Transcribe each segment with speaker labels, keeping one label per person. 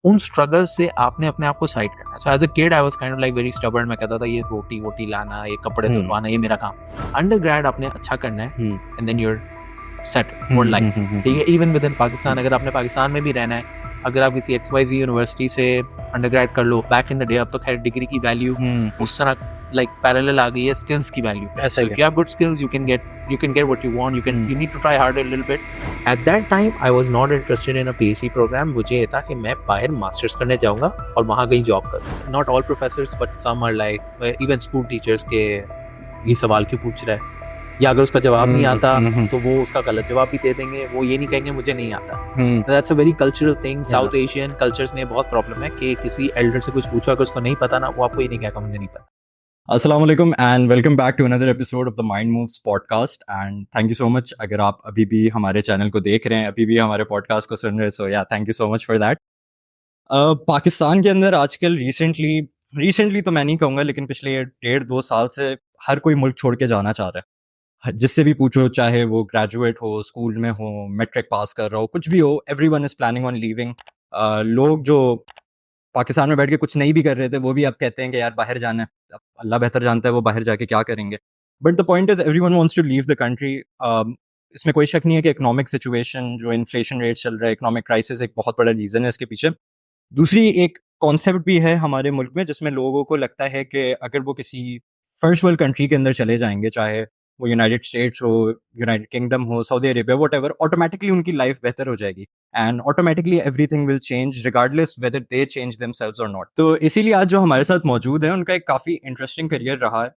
Speaker 1: उन स्ट्रगल से आपने अपने आप को साइड करना है। So as a kid I was kind of like very stubborn. मैं कहता था ये रोटी वोटी लाना, ये कपड़े धुलवाना, ये मेरा काम। अंडरग्रेड आपने अच्छा करना है and then you're set for life. ठीक है, इवन विद इन पाकिस्तान, अगर आपने पाकिस्तान में भी रहना है, अगर आप किसी XYZ यूनिवर्सिटी से अंडरग्रेड कर लो, बैक इन द डे, अब तो खैर डिग्री की वैल्यू उस तरह लाइक पैरेलल आ गई है स्किल्स की वैल्यू पे।
Speaker 2: ऐसा
Speaker 1: सो
Speaker 2: ही
Speaker 1: if you have good skills you can get what you want. You need to try harder a little bit. At that time I was not interested in a PhD program. मुझे ये था कि मैं बाहर masters करने जाऊंगा और वहाँ कहीं जॉब करूँ। Not all professors but some are like even school teachers के ये सवाल क्यों पूछ रहा है, या अगर उसका जवाब नहीं आता तो वो उसका गलत जवाब भी दे देंगे, वो ये नहीं कहेंगे मुझे नहीं आता। That's a very cultural thing. South Asian cultures में बहुत प्रॉब्लम है कि किसी एल्डर से कुछ पूछो, अगर उसको नहीं पता ना, वो आपको ये नहीं कहेगा मुझे नहीं पता।
Speaker 2: अस्सलाम वालेकुम and welcome back to another episode of the Mind Moves podcast. And thank you so much अगर आप अभी भी हमारे चैनल को देख रहे हैं, अभी भी हमारे पॉडकास्ट को सुन रहे हैं, सो या thank you so much for that. Pakistan के अंदर आजकल रिसेंटली तो मैं नहीं कहूँगा, लेकिन पिछले 1.5-2 साल से हर कोई मुल्क छोड़ के जाना चाह रहा है। जिससे भी पूछो, चाहे वो ग्रेजुएट हो, स्कूल में हो, मैट्रिक पास कर रहा हो, कुछ भी हो, everyone is planning on leaving. लोग जो पाकिस्तान में बैठ के कुछ नहीं भी कर रहे थे, वो भी अब कहते हैं कि यार बाहर जाना है। अब अल्लाह बेहतर जानता है वो बाहर जाके क्या करेंगे। But the point is everyone wants to leave the country. इसमें कोई शक नहीं है कि इकोनॉमिक सिचुएशन, जो इन्फ्लेशन रेट चल रहा है, इकोनॉमिक क्राइसिस एक बहुत बड़ा रीज़न है इसके पीछे। दूसरी एक कॉन्सेप्ट भी है हमारे मुल्क में, जिसमें लोगों को लगता है कि अगर वो किसी फर्स्ट वर्ल्ड कंट्री के अंदर चले जाएंगे, चाहे वो यूनाइटेड स्टेट्स हो, यूनाइटेड किंगडम हो, सऊदी अरेबिया, व्हाटएवर, ऑटोमेटिकली उनकी लाइफ बेहतर हो जाएगी and automatically everything will change regardless whether they change themselves और नॉट। तो इसीलिए आज जो हमारे साथ मौजूद है, उनका एक काफ़ी इंटरेस्टिंग करियर रहा है।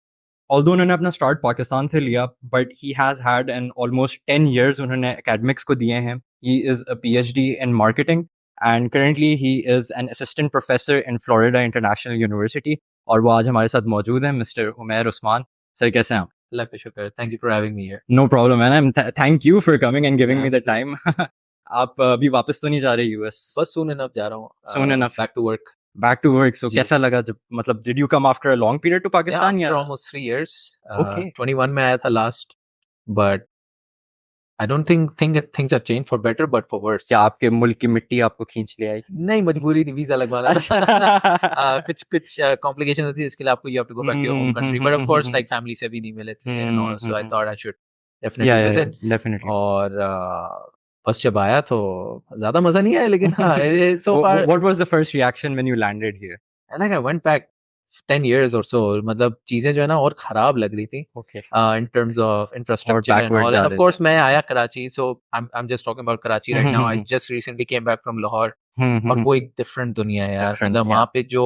Speaker 2: ऑल्दो उन्होंने अपना स्टार्ट पाकिस्तान से लिया, but he has had an almost 10 years उन्होंने एकेडमिक्स को दिए हैं। He is a PhD in marketing and currently he is an assistant professor in Florida international university. और वो आज हमारे साथ मौजूद हैं, मिस्टर उमैर उस्मान। सर कैसे हैं आप?
Speaker 1: अल्लाह का शुक्र, thank you for having me here.
Speaker 2: No problem man, thank you for coming and giving me the
Speaker 1: Absolutely.
Speaker 2: Time. आप अभी वापस तो नहीं जा रहे US?
Speaker 1: बस सून इनफ जा रहा हूँ,
Speaker 2: Soon enough.
Speaker 1: Back to work.
Speaker 2: Back to work. So
Speaker 1: जी,
Speaker 2: कैसा लगा जब, मतलब did you come after a long period to
Speaker 1: yeah,
Speaker 2: Pakistan या?
Speaker 1: after almost 3 years,
Speaker 2: okay.
Speaker 1: 21 में आया था last, but I don't think things have changed for better but for worse.
Speaker 2: क्या आपके मुल्क की मिट्टी आपको खींच ले आई?
Speaker 1: नहीं, मजबूरी थी, वीजा लगवाना था।
Speaker 2: अच्छा।
Speaker 1: कुछ कॉम्प्लिकेशन होती है, इसके लिए आपको you have to go back to your home country, but of course like family से भी नहीं मिले थे and all, so I thought I should
Speaker 2: या
Speaker 1: डेफिनेटली विजिट।
Speaker 2: डेफिनेटली।
Speaker 1: और बस जब आया तो ज्यादा मजा नहीं आया, लेकिन हाँ, so far
Speaker 2: what was the first reaction when you landed here?
Speaker 1: Like I went back 10 years or so, मतलब चीजें जो है ना और खराब लग रही थी
Speaker 2: ओके।
Speaker 1: in terms of
Speaker 2: और
Speaker 1: infrastructure and
Speaker 2: बैकवर्ड
Speaker 1: all.
Speaker 2: जा
Speaker 1: And of
Speaker 2: रहे थे।
Speaker 1: course मैं आया Karachi, so I'm just talking about Karachi right now. I just recently came back from Lahore, और वो एक डिफरेंट दुनिया है यार।
Speaker 2: डिफरेंट
Speaker 1: मतलब
Speaker 2: या।
Speaker 1: वहाँ पे जो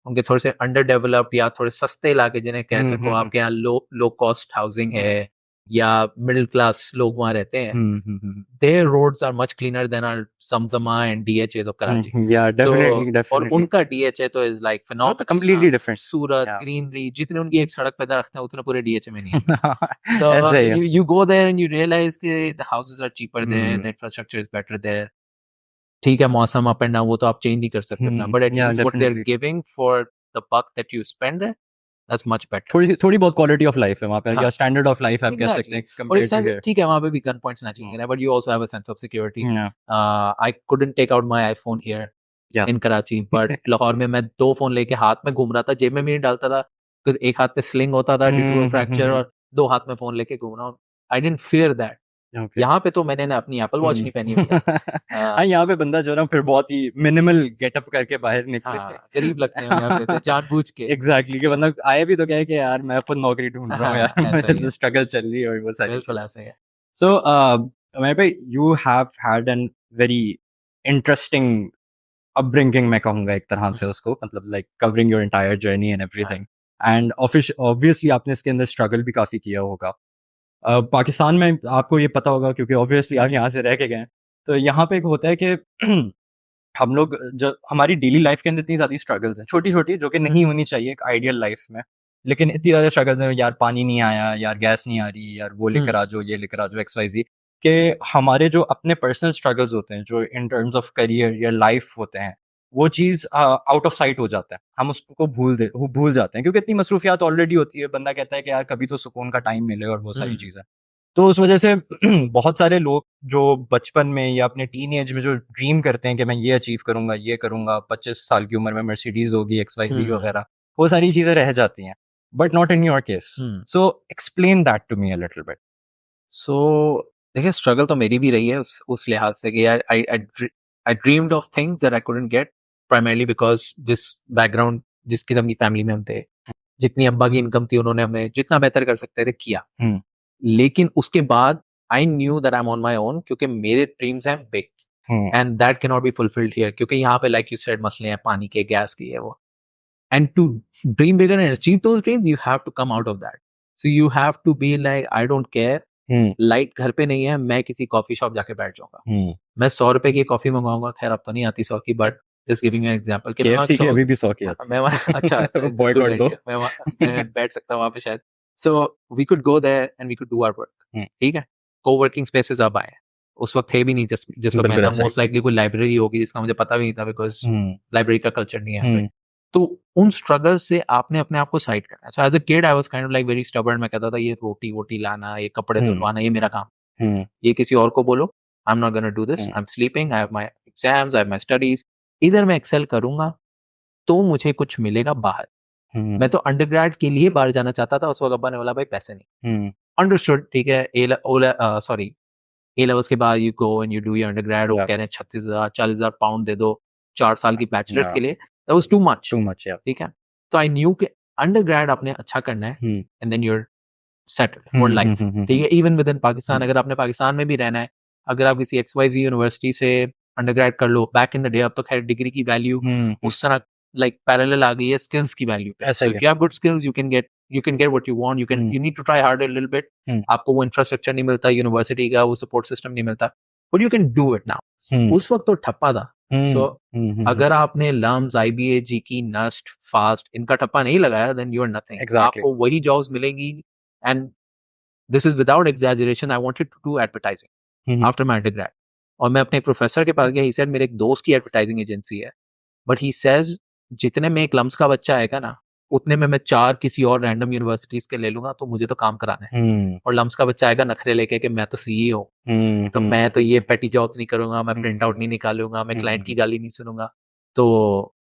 Speaker 1: उनके थोड़े से अंडर डेवलप्ड या थोड़े सस्ते इलाके जिन्हें कह सको, आपके यहाँ लो कॉस्ट हाउसिंग है या मिडिल क्लास लोग वहाँ रहते हैं, their roads are much cleaner than our Zamzama and DHAs of Karachi.
Speaker 2: या
Speaker 1: So,
Speaker 2: डेफिनेटली
Speaker 1: और
Speaker 2: डेफिनेटली।
Speaker 1: उनका DHA तो is like
Speaker 2: तो
Speaker 1: phenomenal.
Speaker 2: completely different.
Speaker 1: खूबसूरत
Speaker 2: Yeah.
Speaker 1: ग्रीनरी जितने उनकी एक सड़क पे रखते हैं उतने पूरे DHA में नहीं है। So
Speaker 2: ऐसा ही है।
Speaker 1: you go there and you realize कि the houses are cheaper there, the infrastructure is better there. ठीक है, मौसम अप एंड डाउन वो तो आप चेंज नहीं कर सकते अपना, but at
Speaker 2: या
Speaker 1: least what they're
Speaker 2: definitely.
Speaker 1: giving for the buck that you spend there, that's much better.
Speaker 2: थोड़ी बहुत क्वालिटी ऑफ लाइफ है वहाँ पे,
Speaker 1: हाँ,
Speaker 2: या स्टैंडर्ड ऑफ लाइफ आप कह सकते
Speaker 1: exactly.
Speaker 2: हैं
Speaker 1: और एक
Speaker 2: कंपेयर टू
Speaker 1: sense,
Speaker 2: हियर।
Speaker 1: ठीक है वहाँ पे भी गन पॉइंट्स ना चाहिए, but you also have a sense of security.
Speaker 2: या
Speaker 1: I couldn't take out my iPhone here
Speaker 2: या
Speaker 1: in Karachi, but लाहौर में मैं 2 फोन लेके हाथ में घूम रहा था, जेब में भी नहीं डालता था, because एक हाथ पे स्लिंग होता था due to a fracture, और 2 हाथ में फोन लेके घूम रहा हूँ। I didn't fear that.
Speaker 2: Okay.
Speaker 1: यहाँ पे तो मैंने ना अपनी एप्पल वॉच नहीं पहनी हुई है।
Speaker 2: हाँ, यहाँ पे बंदा जो है ना फिर बहुत ही मिनिमल गेटअप करके बाहर निकले।
Speaker 1: हाँ, गरीब लगते हैं यहाँ पे तो जानबूझ के।
Speaker 2: एग्जैक्टली, कि मतलब आए भी तो क्या है कि यार मैं खुद नौकरी ढूंढ रहा हूँ यार,
Speaker 1: हाँ, ऐसा ही
Speaker 2: मेरे
Speaker 1: है,
Speaker 2: स्ट्रगल चल रही है और वो सारी
Speaker 1: बिल्कुल
Speaker 2: चीजें।
Speaker 1: ऐसा ही है।
Speaker 2: सो मेरे पे you have had an very interesting upbringing, मैं कहूँगा एक तरह से उसको, मतलब like covering your entire journey and everything. And obviously आपने इसके अंदर स्ट्रगल भी काफ़ी किया होगा। पाकिस्तान में आपको ये पता होगा क्योंकि ऑब्वियसली आप यहाँ से रह के गए हैं। तो यहाँ पे एक होता है कि हम लोग जब हमारी डेली लाइफ के अंदर इतनी ज़्यादा स्ट्रगल्स हैं, छोटी-छोटी, जो कि नहीं होनी चाहिए एक आइडियल लाइफ में। लेकिन इतनी ज़्यादा स्ट्रगल्स हैं, यार पानी नहीं आया, यार गैस नहीं आ रही, यार वो लेकर आ जाओ, ये लेकर आ जाओ, XYZ, कि हमारे जो अपने पर्सनल स्ट्रगल्स होते हैं, जो इन टर्म्स ऑफ करियर या लाइफ होते हैं, वो चीज़ आउट ऑफ साइट हो जाता है। हम उसको भूल जाते हैं क्योंकि इतनी मसरूफियात ऑलरेडी होती है। बंदा कहता है कि यार कभी तो सुकून का टाइम मिले और वो सारी चीज़ें। तो उस वजह से बहुत सारे लोग जो बचपन में या अपने टीन एज में जो ड्रीम करते हैं कि मैं ये अचीव करूंगा, ये करूंगा, 25 साल की उम्र में मर्सिडीज होगी, XYZ वगैरह, वो सारी चीजें रह जाती हैं, but not in your case. So explain that to me a little bit.
Speaker 1: So देखिए, स्ट्रगल तो मेरी भी रही है उस लिहाज से कि यार आई dreamed of things that I couldn't get, primarily because जिस बैकग्राउंड, जिस किस्म की फैमिली में हम थे, जितनी अब्बा की इनकम थी, उन्होंने हमें जितना बेहतर कर सकते थे किया. लेकिन उसके बाद I knew that I am on my own, क्योंकि मेरे ड्रीम्स हैं big and that can not be fulfilled here, क्योंकि यहाँ पे लाइक यू सेड मसले हैं पानी के, गैस की है वो. And to dream bigger and achieve those dreams, you have to come out of that. So you have to be like, I don't care. Light घर पे नहीं है, मैं किसी कॉफी शॉप जाके बैठ जाऊंगा. मैं 100 रुपए की कॉफी मंगवाऊंगा, खैर अब तो नहीं आती 100 की, but just giving an example कि
Speaker 2: KFC की अभी भी 100 की आती
Speaker 1: मैं वहाँ अच्छा
Speaker 2: बॉयकॉट दो.
Speaker 1: मैं बैठ सकता हूँ वहाँ पे शायद. So we could go there and we could do our work. ठीक है, को वर्किंग स्पेसेस अब आए, उस वक्त थे भी नहीं. जिस वक्त मैं था, मोस्ट लाइकली कोई लाइब्रेरी होगी जिसका मुझे पता भी नहीं था, बिकॉज लाइब्रेरी का कल्चर नहीं है यहाँ पे. तो उन स्ट्रगल से आपने अपने आप को साइड करना. So as a kid I was kind of like very stubborn. मैं कहता था ये रोटी वोटी लाना, ये कपड़े धुलवाना, ये मेरा काम. ये किसी और को बोलो, आई am not gonna do this. I am sleeping, I have my exams, I have my studies. इधर मैं एक्सेल करूंगा तो मुझे कुछ मिलेगा बाहर. मैं तो अंडरग्रेड के लिए बाहर जाना चाहता था. उस वक्त अब्बा ने बोला भाई पैसे नहीं. अंडरस्टूड, ठीक है. ए लेवल्स के बाद you go and you do your undergrad. वो कह रहे हैं 36,000 40,000 पाउंड दे दो 4 साल की बैचलर्स के लिए. That was too much. ठीक है. तो आई न्यू कि अंडरग्रेड आपने अच्छा करना है and then you're settled for life. ठीक है, इवन विद इन पाकिस्तान. अगर आपने पाकिस्तान में भी रहना है, अगर आप किसी XYZ यूनिवर्सिटी से अंडरग्रेड कर लो, बैक इन द डे, अब तो खैर डिग्री की वैल्यू उस तरह लाइक पैरेलल आ गई है स्किल्स की वैल्यू पे. So if you have good skills you can get what you want. You need to try hard a little bit. आपको वो इंफ्रास्ट्रक्चर नहीं मिलता यूनिवर्सिटी का, वो सपोर्ट सिस्टम नहीं मिलता, but you can do it now. उस वक्त तो ठप्पा था. सो अगर आपने लम्स, IBA, GK, नस्ट, फास्ट इनका ठप्पा नहीं लगाया, देन यू आर नथिंग. आपको वही जॉब्स मिलेंगी. And this is without exaggeration. I wanted to do advertising after my undergrad. और मैं अपने प्रोफेसर के पास गया. ही सेड मेरे एक दोस्त की एडवर्टाइजिंग एजेंसी है, बट ही सेज जितने में एक लम्स का बच्चा आएगा ना, उतने में मैं 4 किसी और रैंडम यूनिवर्सिटीज के ले लूंगा. तो मुझे तो काम कराना है. और लम्स का बच्चा आएगा नखरे लेके कि मैं तो CEO, तो मैं तो ये पेटी जॉब्स नहीं करूंगा, मैं प्रिंट आउट नहीं निकालूंगा, मैं क्लाइंट की गाली नहीं सुनूंगा. तो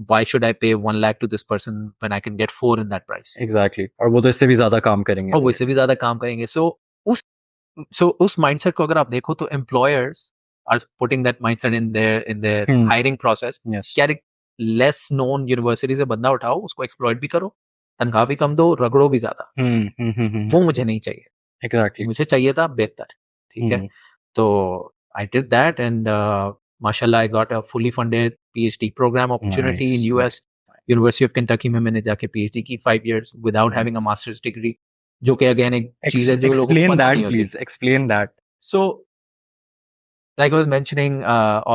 Speaker 1: why should I pay 1 lakh to this person when I can get 4 in that price?
Speaker 2: Exactly. और वो तो इससे भी ज्यादा काम करेंगे.
Speaker 1: और वो इससे भी ज्यादा काम करेंगे. उस माइंडसेट को अगर आप देखो तो employers are putting that mindset in their hiring process. क्या लेस नोन यूनिवर्सिटी से बंदा उठाओ, उसको एक्सप्लॉइट भी करो, तनख्वाह भी कम दो, रगड़ो भी ज्यादा. वो मुझे नहीं चाहिए.
Speaker 2: Exactly.
Speaker 1: मुझे चाहिए था बेहतर. ठीक है. तो आई डिड दैट एंड माशाल्लाह I got a fully funded PhD program opportunity in US. University of Kentucky में मैंने जाके PhD की 5 years without having a master's degree, जो कि अगेन एक चीज है जो लोगों को पता नहीं होती.
Speaker 2: Please explain that.
Speaker 1: So like I was mentioning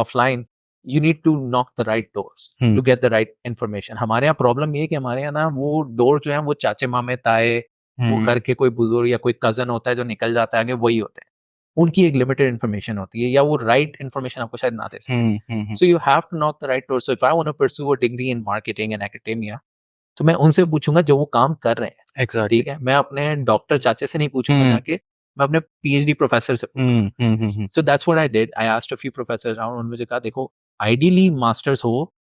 Speaker 1: offline, you need to knock the right doors to get the right information. हमारे यहाँ प्रॉब्लम ये है कि हमारे यहाँ ना वो डोर जो है वो चाचे मामे ताए, वो घर के कोई बुजुर्ग या कोई कजन होता है जो निकल जाता है आगे, वही होते हैं. उनकी एक लिमिटेड इन्फॉर्मेशन होती है, या वो राइट इन्फॉर्मेशन आपको शायद ना दे सके. So you have to knock the right door. So if I want to pursue a degree in marketing and academia, तो मैं उनसे पूछूंगा जो वो काम कर रहे हैं.
Speaker 2: Exactly.
Speaker 1: ठीक है. मैं अपने डॉक्टर चाचे से नहीं पूछूंगा जाके, मैं अपने PhD प्रोफेसर से पूछूंगा. So that's what I did. I asked a few professors around. उन्होंने मुझे कहा देखो, आइडियली मास्टर्स हो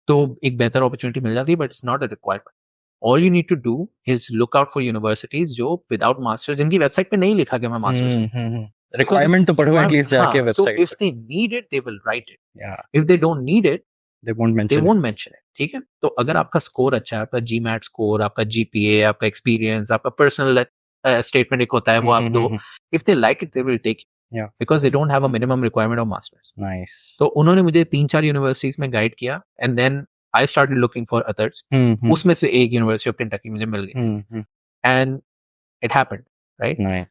Speaker 1: तो एक बेहतर अपॉर्चुनिटी मिल जाती है, but it's not a requirement. All you need to do is look out for universities जो विदाउट मास्टर्स, जिनकी वेबसाइट पे नहीं लिखा कि मैं मास्टर्स.
Speaker 2: Requirement तो पढ़ो at least जाके website.
Speaker 1: So if they need it, they will write it. Yeah. If they don't need it,
Speaker 2: they won't mention it.
Speaker 1: ठीक है. तो अगर आपका स्कोर अच्छा है, आपका GMAT स्कोर, आपका GPA, आपका एक्सपीरियंस, आपका पर्सनल स्टेटमेंट एक होता है, वो आप दो. If they like it, they will take it.
Speaker 2: Yeah.
Speaker 1: Because they don't have a minimum requirement of masters.
Speaker 2: Nice.
Speaker 1: तो उन्होंने मुझे 3-4 यूनिवर्सिटीज में गाइड किया and then I started looking for others. उसमें से एक यूनिवर्सिटी ऑफ केंटकी मुझे मिल गई. And it happened, right?
Speaker 2: Nice.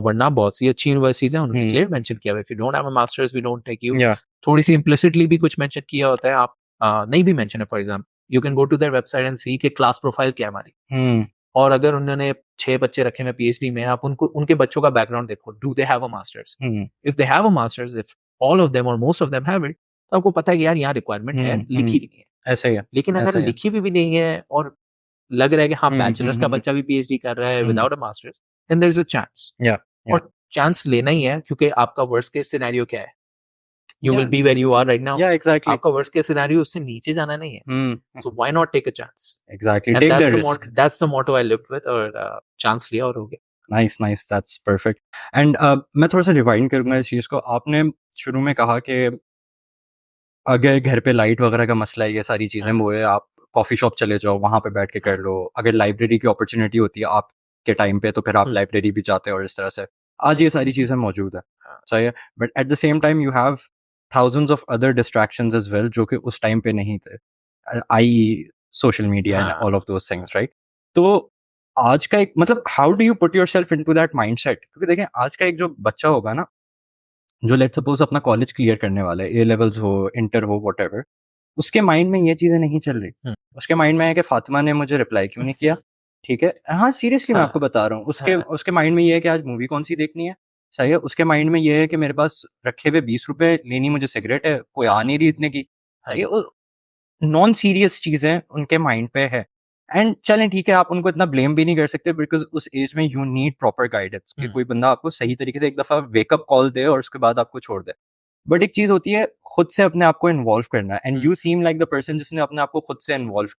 Speaker 1: वरना बहुत सी अच्छी यूनिवर्सिटीज हैं, उन्होंने क्लियर मेंशन किया है, if you don't have a masters we don't take you. थोड़ी सी इम्प्लिसिटली भी कुछ मेंशन किया होता है. आप नहीं भी मेंशन है, for example you can go to their website and see के क्लास प्रोफाइल क्या है हमारी. और अगर उन्होंने 6 बच्चे रखे हैं PhD में, आप उनको उनके बच्चों का बैकग्राउंड देखो. Do they have a masters? If they have a masters, if all of them और most of them have it, तो आपको पता है कि यार यहाँ रिक्वायरमेंट है, लिखी भी नहीं है.
Speaker 2: ऐसा ही है.
Speaker 1: लेकिन अगर लिखी भी नहीं है और लग रहा है कि हाँ बैचलर्स का बच्चा भी PhD कर रहा है without a masters, then there is a chance.
Speaker 2: और
Speaker 1: चांस लेना ही है, क्योंकि आपका वर्स्ट केस सिनेरियो क्या है, you
Speaker 2: Yeah.
Speaker 1: Will be where you are right now.
Speaker 2: Yeah, exactly.
Speaker 1: आपका वर्स्ट केस सिनेरियो उससे नीचे जाना नहीं है. So why not take a chance?
Speaker 2: Exactly.
Speaker 1: And
Speaker 2: Take the
Speaker 1: that's the
Speaker 2: risk.
Speaker 1: that's the motto I lived with. और chance लिया और हो गया.
Speaker 2: Nice, that's perfect. एंड मैं थोड़ा सा रिवाइंड करूंगा इस चीज़ को. आपने शुरू में कहा कि अगर घर पे लाइट वगैरह का मसला है, ये सारी चीज़ें वो है, आप कॉफ़ी शॉप चले जाओ, वहाँ पे बैठ के कर लो. अगर लाइब्रेरी की अपॉर्चुनिटी होती है आपके टाइम पे, तो फिर आप लाइब्रेरी भी जाते हो. और इस तरह से आज ये सारी चीज़ें मौजूद है, सही है. But at the same time you have thousands of other distractions as well, जो कि उस टाइम पे नहीं थे, I social media and all of those things, right? तो आज का एक मतलब how do you put yourself into that mindset? क्योंकि देखें, आज का एक जो बच्चा होगा ना, जो लेट्स सपोज अपना कॉलेज क्लियर करने वाला है, ए लेवल्स हो, इंटर हो, व्हाटएवर, उसके माइंड में ये चीजें नहीं चल रही. उसके माइंड में है कि फातिमा ने मुझे रिप्लाई क्यों नहीं किया. ठीक है, हाँ सीरियसली मैं आपको बता रहा हूँ. उसके माइंड में ये है कि आज मूवी कौन सी देखनी है, सही है. उसके माइंड में ये है कि मेरे पास रखे हुए 20 रुपए लेनी मुझे सिगरेट है, कोई आ नहीं रही इतने की. ये नॉन सीरियस चीजें उनके माइंड पे है. एंड चलें ठीक है, आप उनको इतना ब्लेम भी नहीं कर सकते, बिकॉज उस एज में यू नीड प्रॉपर गाइडेंस कि कोई बंदा आपको सही तरीके से एक दफा वेकअप कॉल दे और उसके बाद आपको छोड़ दे. बट एक चीज होती है खुद से अपने आप को इन्वॉल्व करना. And you seem like the person जिसने अपने आप को खुद से इन्वॉल्व,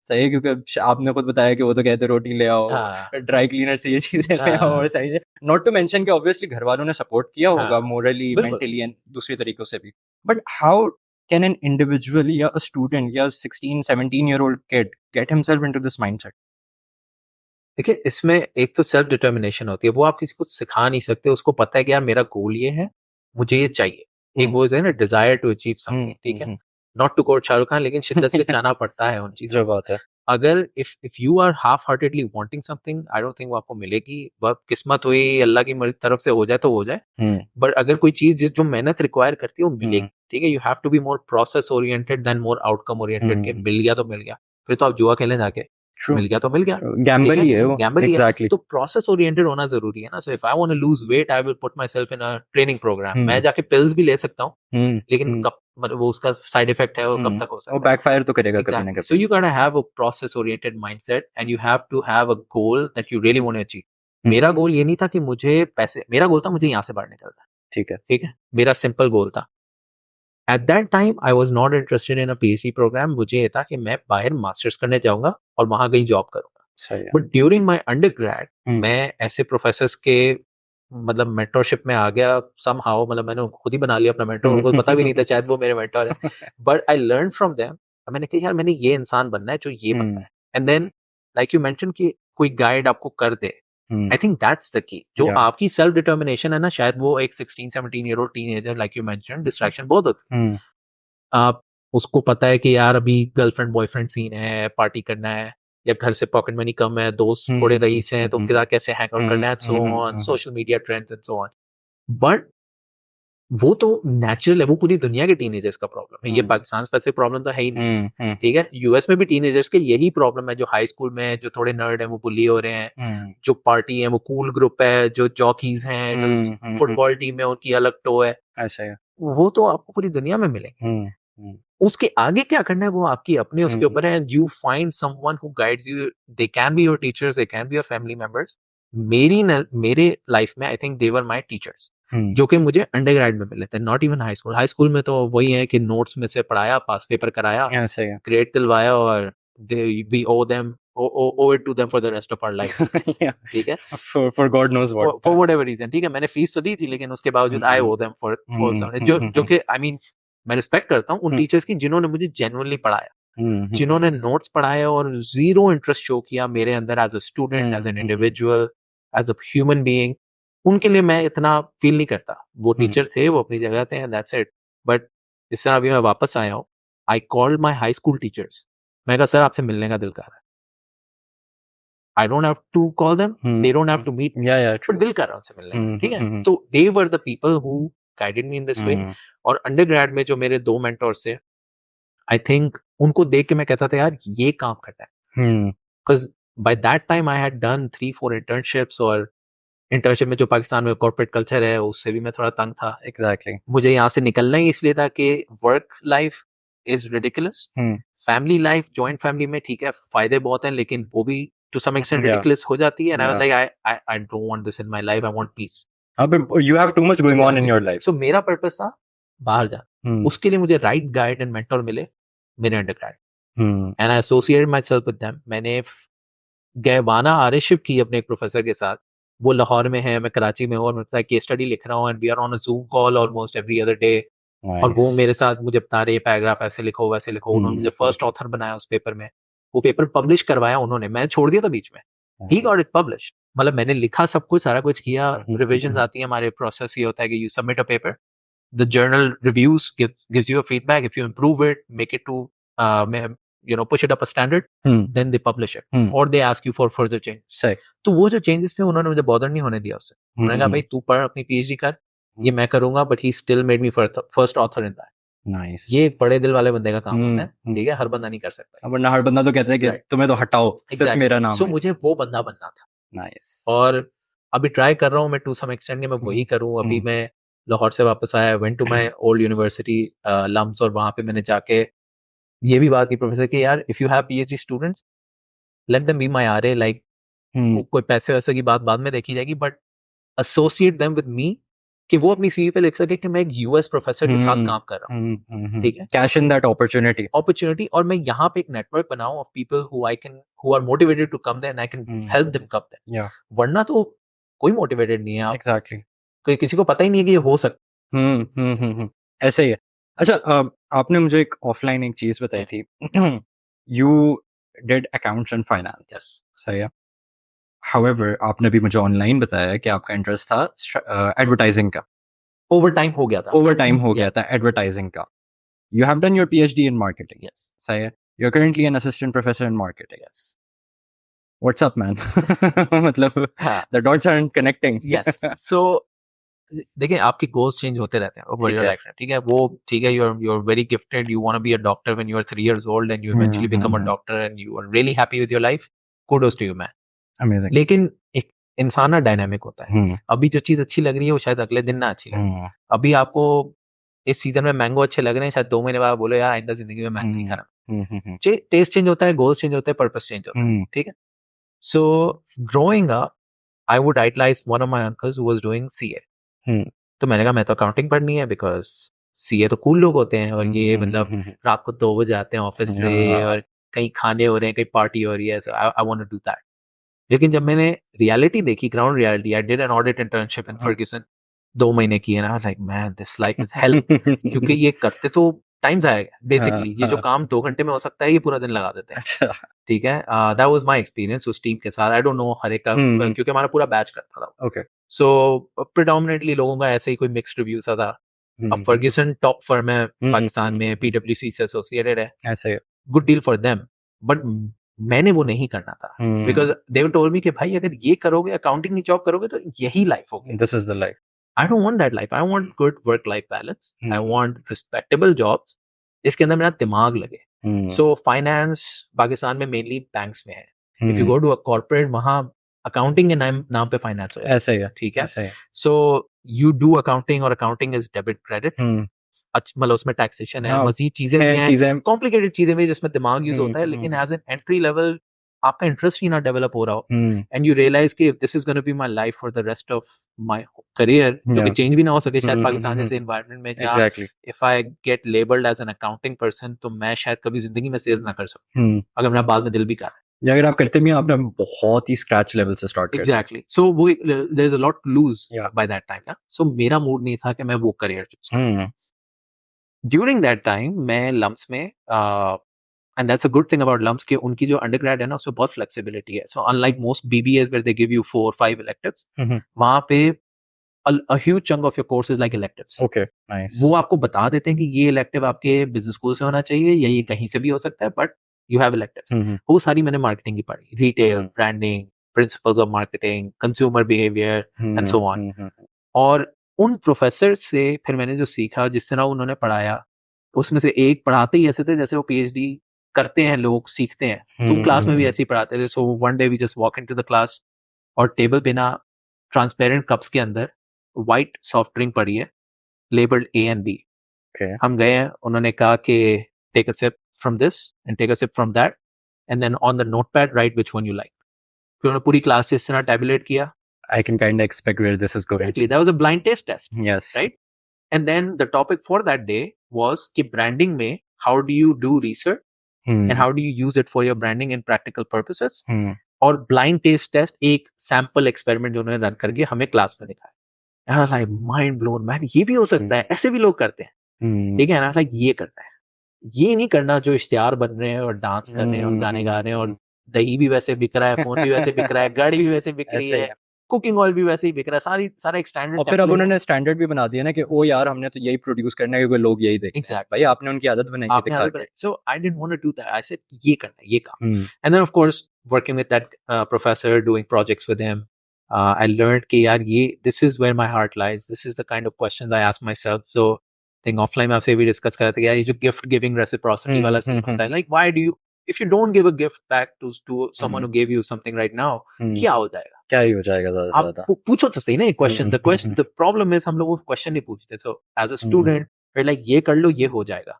Speaker 2: सही है. क्योंकि आपने खुद बताया कि वो तो कहते रोटी ले आओ, ड्राई क्लीनर से ये चीजें ले आओ, और सही है. नॉट टू मेंशन कि ऑब्वियसली घर वालों ने सपोर्ट किया होगा मोरली, मेंटली एंड दूसरी तरीकों से भी. But how can an individual या a student या 16-17-year-old kid get himself into this mindset?
Speaker 1: देखिए, इसमें एक तो सेल्फ डिटर्मिनेशन होती है, वो आप किसी को सिखा नहीं सकते. उसको पता है कि यार मेरा गोल ये है, मुझे ये चाहिए. एक वो है ना, डिजायर टू अचीव समथिंग, ठीक है. Not to quote Shahrukh Khan, लेकिन शिद्दत से चाहना पड़ता है उन चीजों.
Speaker 2: बात है.
Speaker 1: अगर if you are half heartedly wanting something, I don't think वो आपको मिलेगी. बस किस्मत हुई, अल्लाह की तरफ से हो जाए तो हो जाए. बट अगर कोई चीज जो मेहनत रिक्वायर करती है वो मिलेगी, ठीक है. You have to be more process oriented than more outcome oriented. के मिल गया तो मिल गया, फिर तो आप जुआ खेलें जाके. मिल गया तो मिल गया,
Speaker 2: गैम्बल ही है वो.
Speaker 1: गैम्बल ही है.
Speaker 2: एग्जैक्टली.
Speaker 1: तो प्रोसेस ओरिएंटेड होना जरूरी है ना. So if I want to lose weight, I will put myself in a training program. मैं जाके पिल्स भी ले सकता हूँ, लेकिन कब मतलब वो उसका साइड इफेक्ट है, वो कब तक हो सकता है,
Speaker 2: वो बैकफायर तो करेगा कभी ना कभी.
Speaker 1: So you gotta have a process oriented mindset and you have to have a goal that you really want to achieve. मेरा गोल ये नहीं था कि मुझे पैसे, मेरा गोल था मुझे यहाँ से बाहर निकलना.
Speaker 2: ठीक है,
Speaker 1: ठीक है, मेरा सिंपल गोल था. At that time I was not interested in a PhD program. मुझे ये था कि मैं बाहर मास्टर्स करने जाऊंगा और वहां कहीं जॉब करूंगा.
Speaker 2: सही है.
Speaker 1: बट ड्यूरिंग माई अंडरग्रेड मैं ऐसे प्रोफेसर्स के मतलब मेंटरशिप में आ गया somehow. मतलब मैंने उनको खुद ही बना लिया अपना मेंटर. उनको पता भी नहीं था शायद वो मेरे मेंटर है. But I learn from them. मैंने कहा यार मैंने ये इंसान बनना है जो ये बनना है. And then like you mention कि कोई गाइड आपको कर दे. I think that's the key. जो आपकी सेल्फ डिटर्मिनेशन है ना, शायद वो एक 16-17-year-old teenager like you mention, distraction बहुत होती है. आप उसको पता है कि यार अभी गर्लफ्रेंड बॉयफ्रेंड सीन है, पार्टी करना है, या घर से पॉकेट मनी कम है, दोस्त थोड़े रईस हैं, तो उनके साथ कैसे हैंग आउट करना है, so on, social media trends and so on. But वो तो नेचुरल है, वो पूरी दुनिया के टीनेजर्स का प्रॉब्लम है. ये पाकिस्तान स्पेसिफिक प्रॉब्लम तो है ही नहीं. ठीक है, यूएस में भी टीनेजर्स के यही प्रॉब्लम है. जो हाई स्कूल में जो थोड़े नर्ड हैं वो बुली हो रहे हैं, जो पार्टी है वो कूल ग्रुप है, जो जॉकीज हैं, जो फुटबॉल टीम है उनकी अलग टो है.
Speaker 2: ऐसा है.
Speaker 1: वो तो आपको पूरी दुनिया में मिलेंगे. उसके आगे क्या करना है वो आपकी अपनी उसके ऊपर है. And you find someone who guides you. They can be your teachers, they can be your family members. मेरे लाइफ में I think they were my teachers, जो कि मुझे अंडरग्रेड में मिले थे, not even high school. High school में तो वही है कि नोट्स में से पढ़ाया, पास पेपर कराया, ग्रेड दिलवाया, और V owe them owe it to them for the rest of our lives. ठीक है,
Speaker 2: for God knows what,
Speaker 1: for whatever reason. ठीक है, मैंने फीस तो दी थी, लेकिन उसके बावजूद I owe them for something. जो कि I mean मैं रिस्पेक्ट करता हूँ उन टीचर्स की जिन्होंने मुझे जेन्युइनली पढ़ाया, जिन्होंने नोट्स पढ़ाए और जीरो इंटरेस्ट शो किया मेरे अंदर as a student, as an individual, as a human being. उनके लिए मैं इतना फील नहीं करता. वो टीचर थे, वो अपनी जगह थे, एंड दैट्स इट. बट जिस तरह अभी मैं वापस आया हूँ, I called my high school teachers. मैं कहा सर आपसे मिलने का दिल कर रहा है. I don't have to call them. They don't have to meet me. But दिल कर रहा है उनसे मिलने. ठीक है, तो they were the people who guided me in this way. और अंडरग्रेड में जो मेरे 2 मेंटर्स थे, I think उनको देख के मैं कहता था यार ये काम करना है. Because by that time I had done 3-4 internships, और इंटर्नशिप में जो पाकिस्तान में कॉर्पोरेट कल्चर है उससे भी मैं थोड़ा तंग था.
Speaker 2: Exactly.
Speaker 1: मुझे यहाँ से निकलना ही इसलिए था कि work life is ridiculous. Family life, joint family में ठीक है फायदे बहुत हैं, लेकिन वो भी to some extent ridiculous हो जाती है. And I was like, I don't want this in my life. I want peace.
Speaker 2: but you have too much going on in your life.
Speaker 1: सो मेरा पर्पस था बाहर जाना,
Speaker 2: Hmm.
Speaker 1: उसके लिए मुझे राइट गाइड एंड मेंटर मिले मेरे undergrad
Speaker 2: Hmm.
Speaker 1: And I associated my self with them. मैंने गैवाना आरिशिप की अपने एक प्रोफेसर के साथ, वो लाहौर में है, मैं कराची में हूँ, और मैं केस स्टडी लिख रहा हूँ and we are on a Zoom call almost every other day. और वो
Speaker 2: Nice.
Speaker 1: मेरे साथ मुझे बता रहे पैराग्राफ ऐसे लिखो वैसे लिखो. उन्होंने मुझे फर्स्ट ऑथर बनाया उस पेपर में, वो पेपर पब्लिश करवाया उन्होंने, मैं छोड़ दिया था बीच में. He got it publish. मतलब मैंने लिखा सब कुछ, सारा कुछ किया, रिविजन आती है, हमारे प्रोसेस ये होता है कि you submit a paper, the journal reviews gives you a feedback, if you improve it, make it to push it up a standard,
Speaker 2: Hmm.
Speaker 1: then they publish it,
Speaker 2: Hmm.
Speaker 1: or they ask you for further change.
Speaker 2: Say.
Speaker 1: तो वो जो changes थे उन्होंने मुझे bother नहीं होने दिया उससे. उन्होंने कहा भाई तू पढ़, अपनी पीएचडी कर, ये मैं करूंगा, but he still made me first author in that.
Speaker 2: Nice.
Speaker 1: ये एक बड़े दिल वाले बंदे का काम होता है,
Speaker 2: हम्म.
Speaker 1: ठीक है, हर बंदा नहीं कर सकता.
Speaker 2: वरना हर बंदा तो कहता है कि
Speaker 1: Right.
Speaker 2: तुम्हें तो हटाओ, सिर्फ
Speaker 1: Exactly.
Speaker 2: मेरा नाम
Speaker 1: So
Speaker 2: है.
Speaker 1: मुझे वो बंदा बनना था.
Speaker 2: Nice.
Speaker 1: और अभी ट्राई कर रहा हूँ मैं टू सम एक्सटेंट कि मैं वही करूँ. अभी मैं लाहौर से वापस आया, went to my old university LUMS, और वहां पे मैंने जाके ये भी बात की प्रोफेसर कि यार if you have PhD students, let them be my RA. Like कोई पैसे वैसे की बात बाद में देखी जाएगी, but associate them with me, कि वो अपनी सीवी पे लिख सके कि मैं एक यूएस प्रोफेसर के साथ काम कर रहा हूँ. ठीक है,
Speaker 2: कैश इन दैट अपॉर्चुनिटी.
Speaker 1: और मैं यहाँ पे एक नेटवर्क बनाऊं of people who are motivated to come there and I can help them come there.
Speaker 2: या
Speaker 1: वरना तो कोई मोटिवेटेड नहीं है. आप
Speaker 2: एग्जैक्टली.
Speaker 1: कोई किसी को पता ही नहीं है कि ये हो सकता.
Speaker 2: ऐसे ही है. अच्छा, आपने मुझे एक ऑफलाइन एक चीज बताई थी. You did accounts and finance.
Speaker 1: Yes.
Speaker 2: सही है. हाउएवर आपने भी मुझे ऑनलाइन बताया कि आपका इंटरेस्ट था एडवर्टाइजिंग का.
Speaker 1: ओवर टाइम हो गया था.
Speaker 2: ओवर टाइम हो गया था एडवर्टाइजिंग का. You have done your PhD in marketing.
Speaker 1: Yes.
Speaker 2: सही है. You are currently an assistant professor in marketing.
Speaker 1: Yes.
Speaker 2: What's up man. मतलब the dots are connecting.
Speaker 1: Yes. So देखिए, आपके गोल्स चेंज होते रहते हैं ओवर योर लाइफ में. ठीक है, वो ठीक है, you are very gifted, you want to be a doctor when you are 3 years old and you eventually become a doctor and you are really happy with your life. Kudos to you man.
Speaker 2: Amazing.
Speaker 1: लेकिन एक इंसान ना dynamic होता है. अभी जो चीज अच्छी लग रही है वो शायद अगले दिन ना अच्छी लगे. अभी आपको इस सीजन में मैंगो अच्छे लग रहे हैं, शायद 2 महीने बाद बोलो यार आइंदा जिंदगी में मैंगो नहीं खाना. टेस्ट चेंज होता है, गोल्स चेंज होते हैं, पर्पस चेंज होता है. ठीक है. So growing up I would idolise one of my uncles who was doing CA. तो मैंने कहा मैं तो अकाउंटिंग पढ़नी है, बिकॉज सीए तो कूल लोग होते हैं, और ये मतलब रात को 2 बजे आते हैं ऑफिस से, और कहीं खाने हो रहे हैं, कहीं पार्टी हो रही है. So I want to do that. लेकिन जब मैंने रियलिटी देखी, ground reality, I did an audit internship in Fergusson, 2 महीने की है ना, like man this life is hell. क्योंकि ये करते तो टाइम जाएगा बेसिकली. ये जो काम 2 घंटे में हो सकता है, ये पूरा दिन लगा देते हैं.
Speaker 2: अच्छा.
Speaker 1: ठीक है. दैट वाज माय एक्सपीरियंस उस टीम के साथ. आई डोंट नो हर एक का, क्योंकि हमारा पूरा बैच करता था.
Speaker 2: ओके.
Speaker 1: सो प्रेडोमिनेटली लोगों का ऐसे ही कोई मिक्स्ड रिव्यूज था. अब फर्ग्यूसन टॉप फर्म है पाकिस्तान में, पीडब्ल्यूसी से एसोसिएटेड है,
Speaker 2: ऐसे ही.
Speaker 1: Good deal for them. But मैंने वो नहीं करना था, बिकॉज दे टोल्ड मी कि भाई अगर ये करोगे, अकाउंटिंग की जॉब करोगे, तो यही लाइफ होगी.
Speaker 2: This is the life.
Speaker 1: I don't want that life. I want good work life balance. I want respectable jobs जिसके अंदर मेरा दिमाग लगे. सो फाइनेंस पाकिस्तान में मेनली बैंक्स में है. If you go to a corporate, वहां अकाउंटिंग के नाम पे फाइनेंस हो.
Speaker 2: ऐसे ही है.
Speaker 1: ठीक है. सो यू डू अकाउंटिंग, और अकाउंटिंग इज डेबिट क्रेडिट. मतलब उसमें टैक्सेशन है, मजीद चीजें हैं, कॉम्प्लिकेटेड चीजें भी जिसमें दिमाग यूज होता है. लेकिन एज एन एंट्री लेवल आपका इंटरेस्ट ही ना डेवलप हो रहा हो, एंड यू रियलाइज कि if this is gonna be my life for the rest of my career, जो कि चेंज भी ना हो सके शायद पाकिस्तान जैसे एनवायरनमेंट में, जहाँ if I get labelled as an accounting person, तो मैं शायद कभी जिंदगी में सेल्स ना कर सकूं, अगर मेरा बाद में दिल भी कर रहा है.
Speaker 2: या अगर आप करते भी, आपने बहुत ही स्क्रैच लेवल से स्टार्ट किया.
Speaker 1: एग्जैक्टली. सो वो there is a lot to lose by that time. So मेरा मूड नहीं था कि मैं वो करियर चूज करूं. ड्यूरिंग दैट टाइम मैं लम्स में, and that's a good thing about LUMS, कि उनकी जो अंडरग्रेड है ना, उसमें बहुत फ्लेक्सिबिलिटी है. So unlike most BBS where they give you 4 or 5 electives, वहां पे a huge chunk of your course is like electives.
Speaker 2: Okay, nice.
Speaker 1: वो आपको बता देते हैं कि ये इलेक्टिव आपके बिजनेस स्कूल से होना चाहिए, या ये कहीं से भी हो सकता है, बट यू हैव इलेक्टिव्स. वो सारी मैंने मार्केटिंग की पढ़ी, retail, branding, principles of marketing, consumer behaviour and so on. और उन प्रोफेसर से फिर मैंने जो सीखा, जिस तरह उन्होंने पढ़ाया, उसमें से एक पढ़ाते ही ऐसे थे जैसे वो पीएचडी करते हैं लोग, सीखते हैं. तो क्लास में भी ऐसे ही पढ़ाते थे. So one day we just walk into the class, और टेबल पे ना ट्रांसपेरेंट कप्स के अंदर व्हाइट सॉफ्ट ड्रिंक पड़ी है, लेबल्ड ए एंड बी. हम गए हैं, उन्होंने कहा कि take a sip from this and take a sip from that, and then on the notepad write which one you like. फिर उन्होंने पूरी क्लास से इस तरह टैबुलेट किया,
Speaker 2: I can kind of expect where this is going.
Speaker 1: Exactly. That was a blind taste test,
Speaker 2: Yes.
Speaker 1: right? And then the topic for that day was कि branding में how do you do research
Speaker 2: Hmm.
Speaker 1: and how do you use it for your branding in practical purposes?
Speaker 2: Hmm.
Speaker 1: और blind test test एक sample experiment जो उन्होंने run करके हमें class में दिखाया, लाइक माइंड ब्लोन मैन, ये भी हो सकता है, ऐसे भी लोग करते हैं,
Speaker 2: Hmm.
Speaker 1: ठीक है ना, लाइक ये करना है, ये नहीं करना जो इश्तिहार बन रहे हैं और डांस कर रहे हैं और गाने गा रहे हैं और दही भी वैसे बिक रहा है, फोन भी वैसे बिक रहा है, गाड़ी भी वैसे बिक रही
Speaker 2: ऐसे ही
Speaker 1: है, कुकिंग ऑयल भी वैसे ही बिक रहा है, सारा एक स्टैंडर्ड।
Speaker 2: और फिर अब उन्होंने स्टैंडर्ड भी बना दिया ना कि ओ यार हमने तो यही प्रोड्यूस करना है क्योंकि लोग यही देखते हैं।
Speaker 1: Exactly.
Speaker 2: भाई आपने उनकी आदत बनाई है दिखा के।
Speaker 1: So I didn't want to do that. I said ये करना है, ये काम।
Speaker 2: Hmm.
Speaker 1: And then of course working with that professor, doing projects with him, I learned कि यार ये this is where my heart lies. This is the kind of questions I ask myself. So I think offline में आपसे भी discuss कर रहे थे कि यार ये जो गिफ्ट गिविंग रेसिप्रोसिटी वाला सीन होता है, like why do you, if you don't give a gift back to someone who gave you something right now, क्या हो जाएगा?
Speaker 2: क्या ही हो जाएगा ज्यादा से
Speaker 1: आप
Speaker 2: ज्यादा।
Speaker 1: पूछो तो सही ना क्वेश्चन। द प्रॉब्लम इज हम लोग वो क्वेश्चन नहीं पूछते। सो एज अ स्टूडेंट फिर लाइक ये कर लो, ये हो जाएगा,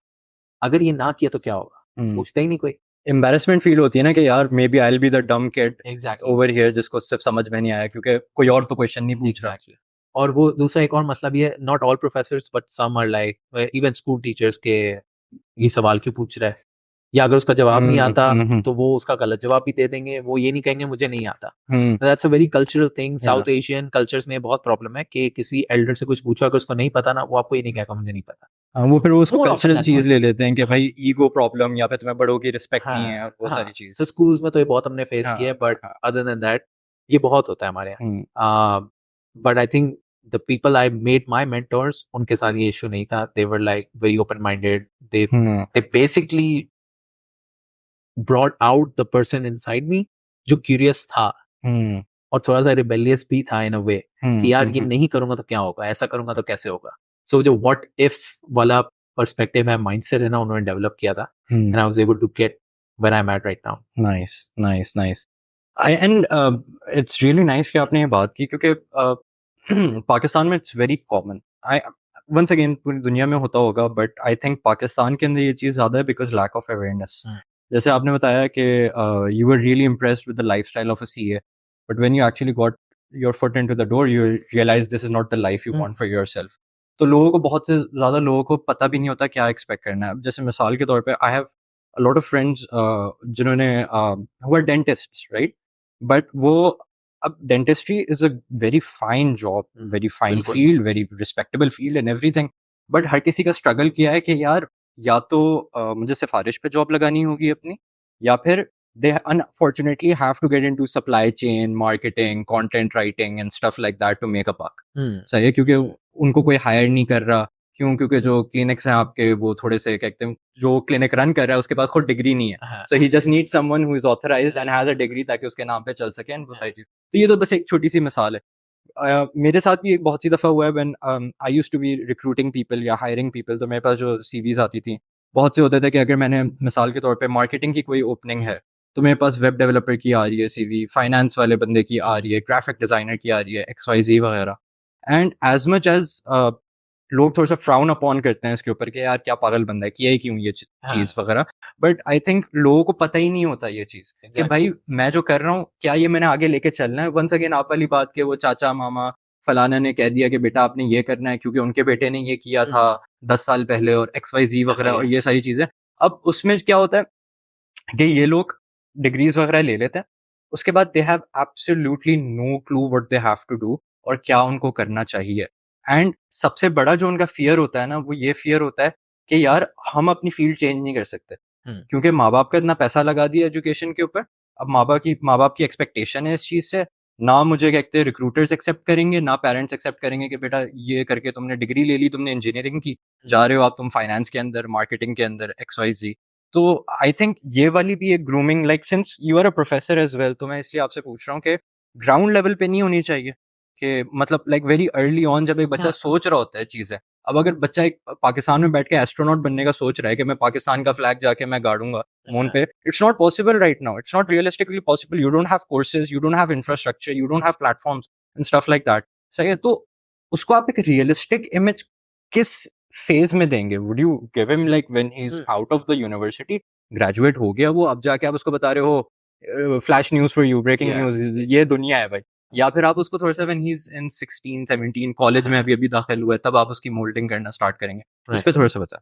Speaker 1: अगर ये ना किया तो क्या होगा, पूछते ही नहीं कोई।
Speaker 2: एम्बैरेसमेंट फील होती है ना कि यार maybe I will be the dumb kid
Speaker 1: exactly
Speaker 2: over here जिसको सिर्फ समझ में नहीं आया क्योंकि कोई और तो क्वेश्चन नहीं पूछ रहा।
Speaker 1: एग्जैक्टली। और वो दूसरा एक और मसला भी है, not all professors but some are like even school teachers के ये सवाल क्यों पूछ रहा है, या अगर उसका जवाब नहीं आता तो वो उसका गलत जवाब भी दे देंगे, वो ये नहीं कहेंगे मुझे नहीं आता। That's a very cultural thing. South Asian cultures में बहुत प्रॉब्लम है कि किसी एल्डर से कुछ पूछो, अगर उसको नहीं पता ना, वो आपको ये नहीं कहेगा मुझे नहीं पता।
Speaker 2: वो फिर उसको
Speaker 1: More often
Speaker 2: कल्चरल
Speaker 1: than
Speaker 2: चीज
Speaker 1: not.
Speaker 2: ले लेते हैं कि भाई ईगो प्रॉब्लम या फिर तुम्हें बड़ों की रिस्पेक्ट नहीं है और वो सारी चीज।
Speaker 1: सो स्कूल्स में तो ये बहुत हमने फेस किया है, बट अदर देन दैट ये बहुत होता है हमारे यहाँ। But I think the people I made my mentors, उनके साथ ये इशू नहीं था। They were like very open minded. They basically brought out the person inside me जो क्यूरियस था और थोड़ा सा रिबेलियस भी था इन अ वे कि यार ये नहीं करूंगा तो क्या होगा, ऐसा करूंगा तो कैसे होगा। सो जो व्हाट इफ वाला पर्सपेक्टिव है, माइंडसेट है ना, उन्होंने डेवलप किया था and I was able to get where I am at right now.
Speaker 2: Nice nice nice. And it's really nice कि आपने ये बात की क्योंकि पाकिस्तान में it's very common. I once again पूरी दुनिया में होता होगा बट आई थिंक पाकिस्तान के अंदर ये चीज़ ज़्यादा है बिकॉज लैक ऑफ अवेयरनेस। जैसे आपने बताया कि you were really impressed with the lifestyle of a CA but when you actually got your foot into the door you realise this is not the life you want for yourself. तो लोगों को बहुत से ज़्यादा लोगों को पता भी नहीं होता क्या एक्सपेक्ट करना है। जैसे मिसाल के तौर पे I have a lot of friends जिन्होंने who are dentists right but वो अब dentistry is a very fine job, very fine field, very respectable field and everything but हर किसी का स्ट्रगल किया है कि यार या तो मुझे सिफारिश पे जॉब लगानी होगी अपनी या फिर they unfortunately have to get into supply chain, marketing, content writing and stuff like that to make a buck. सही है क्योंकि उनको कोई हायर नहीं कर रहा। क्यों? क्योंकि जो क्लिनिक्स हैं आपके वो थोड़े से कहते हैं जो क्लिनिक रन कर रहा है उसके पास खुद डिग्री नहीं है। So he just need someone who is authorized and has a degree ताकि उसके नाम पे चल सके एंड वो सारी चीज। तो ये तो बस एक छोटी सी मिसाल है। मेरे साथ भी एक बहुत सी दफ़ा हुआ है when I used to be recruiting people या हायरिंग पीपल। तो मेरे पास जो सीवीज आती थी बहुत से होते थे कि अगर मैंने मिसाल के तौर पे मार्केटिंग की कोई ओपनिंग है तो मेरे पास वेब डेवलपर की आ रही है सीवी, फाइनेंस वाले बंदे की आ रही है, ग्राफिक डिज़ाइनर की आ रही है, XYZ वगैरह। एंड एज मच एज लोग थोड़ा सा फ्राउन अपॉन करते हैं इसके ऊपर कि यार क्या पागल बंदा है, किया ही क्यों ये चीज़ वगैरह। बट आई थिंक लोगों को पता ही नहीं होता ये चीज़ कि भाई मैं जो कर रहा हूँ क्या ये मैंने आगे लेके चलना है। वंस अगेन आप वाली बात के वो चाचा मामा फलाना ने कह दिया कि बेटा आपने ये करना है क्योंकि उनके बेटे ने ये किया था 10 साल पहले और XYZ वगैरह और ये सारी चीज़ें। अब उसमें क्या होता है कि ये लोग डिग्रीज वगैरह ले लेते हैं उसके बाद they have absolutely no clue what they have to do और क्या उनको करना चाहिए। एंड सबसे बड़ा जो उनका फियर होता है ना वो ये फियर होता है कि यार हम अपनी फील्ड चेंज नहीं कर सकते क्योंकि माँ बाप का इतना पैसा लगा दिया एजुकेशन के ऊपर। अब माँ बाप की एक्सपेक्टेशन है इस चीज़ से, ना मुझे कहते हैं रिक्रूटर्स एक्सेप्ट करेंगे ना पेरेंट्स एक्सेप्ट करेंगे कि बेटा ये करके तुमने डिग्री ले ली, तुमने इंजीनियरिंग की, जा रहे हो आप तुम फाइनेंस के अंदर, मार्केटिंग के अंदर, XYZ। तो आई थिंक ये वाली भी एक grooming like since you are a professor as well तो मैं इसलिए आपसे पूछ रहा हूँ कि ग्राउंड लेवल पे नहीं होनी चाहिए कि मतलब लाइक वेरी अर्ली ऑन जब एक बच्चा सोच रहा होता है चीज़ें। अब अगर बच्चा एक पाकिस्तान में बैठ के एस्ट्रोनॉट बनने का सोच रहा है कि मैं पाकिस्तान का फ्लैग जाके मैं गाड़ूंगा मून पे, it's not possible right now, it's not realistically possible. You don't have courses, you don't have infrastructure, you don't have platforms and stuff like that. सही है, तो उसको आप एक रियलिस्टिक इमेज किस फेज में देंगे? Would you give him like when he is out of the university, graduate हो गया वो, अब जाके आप उसको बता रहे हो flash news for you, breaking news, ये दुनिया है भाई, या फिर आप उसको थोड़ा सा when he is in 16 17 college में अभी दाखिल हुआ है तब आप उसकी मोल्डिंग करना स्टार्ट करेंगे, इस
Speaker 1: Right.
Speaker 2: पे थोड़ा सा बता।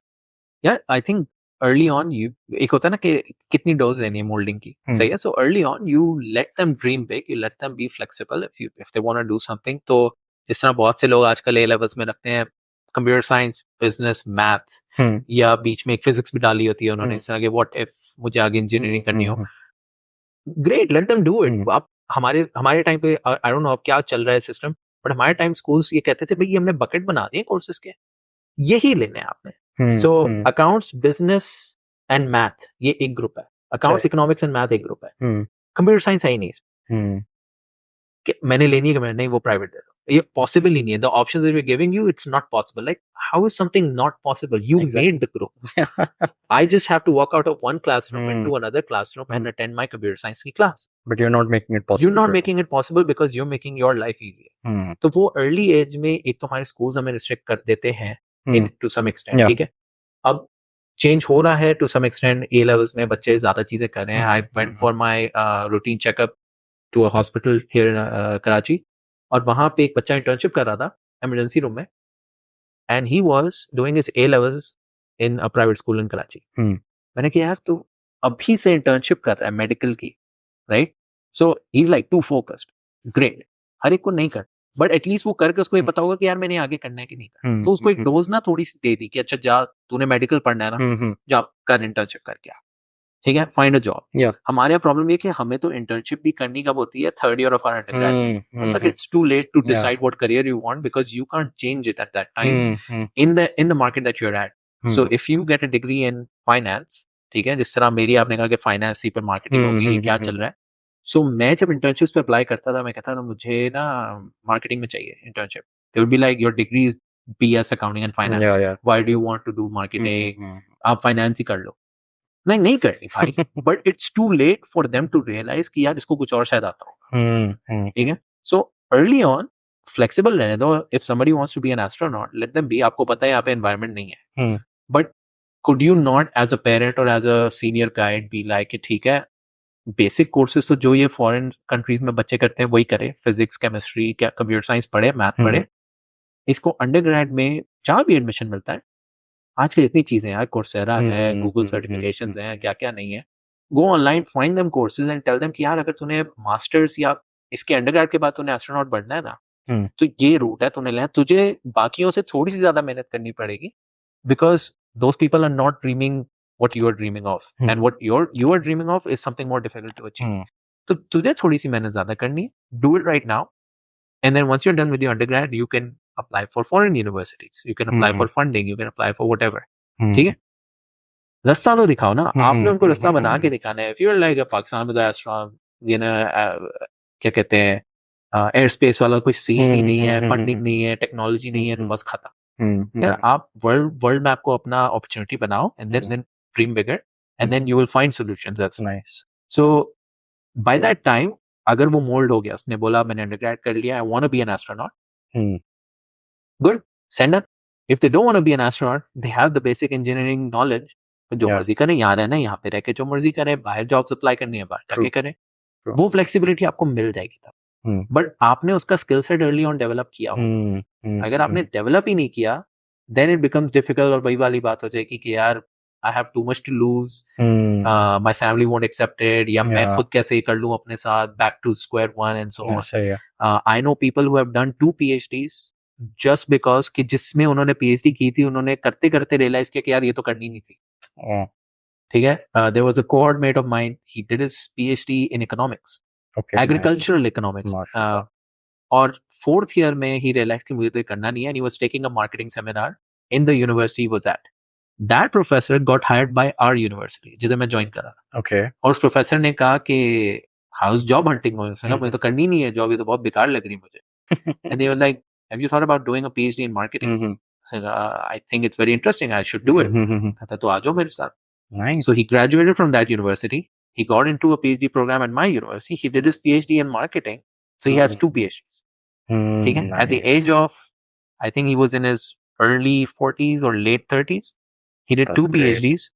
Speaker 1: यार I think early on you, एक होता है ना कि कितनी डोज लेनी है मोल्डिंग की, सही है। So early on you let them dream big, you let them be flexible if they want to do something. तो जिस तरह बहुत से लोग आजकल ए लेवल्स में रखते हैं कंप्यूटर साइंस, बिजनेस, मैथ्स, या बीच में एक फिजिक्स भी डाली होती है उन्होंने, इस तरह के व्हाट इफ मुझे आगे इंजीनियरिंग करनी हो, great, let them do it. आप हमारे हमारे टाइम पे आई डोंट नो अब क्या चल रहा है सिस्टम, बट हमारे टाइम स्कूल्स ये कहते थे भाई ये हमने बकेट बना दिए कोर्सेज के, यही लेने हैं आपने। सो अकाउंट्स, बिजनेस एंड मैथ ये एक ग्रुप है, अकाउंट्स, इकोनॉमिक्स एंड मैथ एक ग्रुप है, कंप्यूटर साइंस है ही नहीं इसमें। कि मैंने लेनी है कि मैंने नहीं, वो प्राइवेट दे दो, ये पॉसिबल ही नहीं है। The options that we are giving you, it's not possible. Like how is something not possible? You made the group. I just have to walk out of one classroom into another classroom and attend my computer science की class.
Speaker 2: But you are not making it possible,
Speaker 1: You're not making it possible because you're making your life easier. तो वो early as में एक तो हमारे schools हमें restrict कर देते हैं इन टू सम एक्सटेंट, ठीक है। अब चेंज हो रहा है to some extent, A levels में बच्चे ज्यादा चीजें कर रहे हैं। I went for my routine checkup to a hospital here in Karachi, और वहां पे एक बच्चा इंटर्नशिप कर रहा था इमरजेंसी रूम में, and he was doing his A levels in a private school in Karachi. मैंने कहा यार तू अभी से इंटर्नशिप कर रहा है मेडिकल की, right? So he is like too focused, great. हर एक को नहीं कर, बट एटलीस्ट वो करके उसको ये पता होगा कि यार मैंने आगे करना है कि नहीं करना। तो उसको एक डोज ना थोड़ी सी दे दी कि अच्छा जा, तूने मेडिकल पढ़ना है ना, जा कर इंटर्नशिप करके आ, ठीक है, फाइंड अ जॉब। हमारे यहाँ प्रॉब्लम ये कि हमें तो इंटर्नशिप भी करनी कब होती है? Third year of our undergrad. मतलब it's too late to decide what career you want, because you can't change it at that time in the market that you are at. So if you get a degree in finance, ठीक है, जिस तरह मेरी आपने कहा कि finance सी पर marketing होगी, ये क्या चल रहा है। सो मैं जब इंटर्नशिप पे अप्लाई करता था, मैं कहता था मुझे ना मार्केटिंग में चाहिए internship. They would be like your degree is BS accounting and finance, why do you want to do marketing? आप फाइनेंस ही कर लो। नहीं, नहीं करनी भाई, but it's too late for them to realise कि यार इसको कुछ और शायद आता होगा, ठीक है। सो अर्ली ऑन फ्लेक्सिबल रहने दो। If somebody wants to be an astronaut, let them be. आपको पता है यहाँ पे एनवायरनमेंट नहीं है, but could you not as a parent or as a senior guide be like कि ठीक है, बेसिक कोर्सेज तो जो ये फॉरेन कंट्रीज में बच्चे करते हैं वही करे, फिजिक्स, केमिस्ट्री, क्या कंप्यूटर साइंस पढ़े, मैथ पढ़े। इसको अंडरग्रेड में जहाँ भी एडमिशन मिलता है, आजकल इतनी चीजें यार, कोर्सेरा है, गूगल सर्टिफिकेशंस हैं, क्या क्या नहीं है। Go online, find them courses and tell them कि यार अगर तूने मास्टर्स या इसके अंडरग्रेड के बाद तूने एस्ट्रोनॉट बनना है ना, तो ये रूट है तूने लेना। तुझे बाकियों से थोड़ी सी ज्यादा मेहनत करनी पड़ेगी, because those people are not dreaming what you are dreaming of, and what you are dreaming of is something more difficult to achieve. तो तुझे थोड़ी सी मेहनत ज्यादा करनी है, do it right now, and then once you're done with your undergrad, you can apply for foreign universities, you can apply for funding, you can apply for whatever, ठीक है। रास्ता तो दिखाओ ना, आपने उनको रास्ता बना के दिखाना है। If you're like a Pakistan with a strong, you know, क्या कहते हैं, एयर स्पेस वाला कोई सीन ही नहीं है, फंडिंग नहीं है, टेक्नोलॉजी नहीं है, तो बस खत्म। यार आप वर्ल्ड मैप को अपना अपॉर्चुनिटी बनाओ, and then dream bigger, and then you will find solutions. That's nice. So by that time अगर वो मोल्ड हो गया, उसने बोला मैंने अंडरग्रेड कर लिया, I want to be an astronaut, good, send them. If they don't want to be an astronaut, they have the basic engineering knowledge, जो मर्जी करें, यहाँ रहना है यहाँ पे रह के जो मर्जी करें, बाहर जॉब्स अप्लाई करनी है बाहर जाके करें, वो फ्लेक्सिबिलिटी आपको मिल जाएगी तब। बट आपने उसका skill set early on develop किया हो। अगर आपने डेवलप ही नहीं किया, देन इट बिकम्स डिफिकल्ट, और वही वाली बात हो जाएगी कि यार I have too much to lose, my family won't accept it, या मैं खुद कैसे ही कर लूं अपने साथ, back to square one and so on. I know people who have done 2 PhDs just because कि जिसमें उन्होंने PhD की थी, उन्होंने करते करते रियलाइज किया कि यार ये तो करनी नहीं थी, ठीक है। There was a cohort mate of mine, he did his PhD in economics, agricultural economics, और 4th ईयर में ही रियलाइज कि मुझे तो ये करना नहीं है, and he was taking a marketing seminar in the university he was at. That professor got hired by our university, जिधर मैं ज्वाइन करा था। और उस प्रोफेसर ने कहा कि हाउस जॉब हंटिंग, उसने कहा मुझे तो करनी नहीं है जॉब, ये तो बहुत बेकार लग रही है मुझे। And they were like, have you thought about doing a PhD in marketing? I think it's very interesting, I should do it. कहता तो आ जाओ मेरे साथ। So he graduated from that university. He got into a PhD program at my university. He did his PhD in marketing. So he has 2 PhDs. ठीक है? At the age of, I think he was in his early 40s or late 30s. He did 2 PhDs.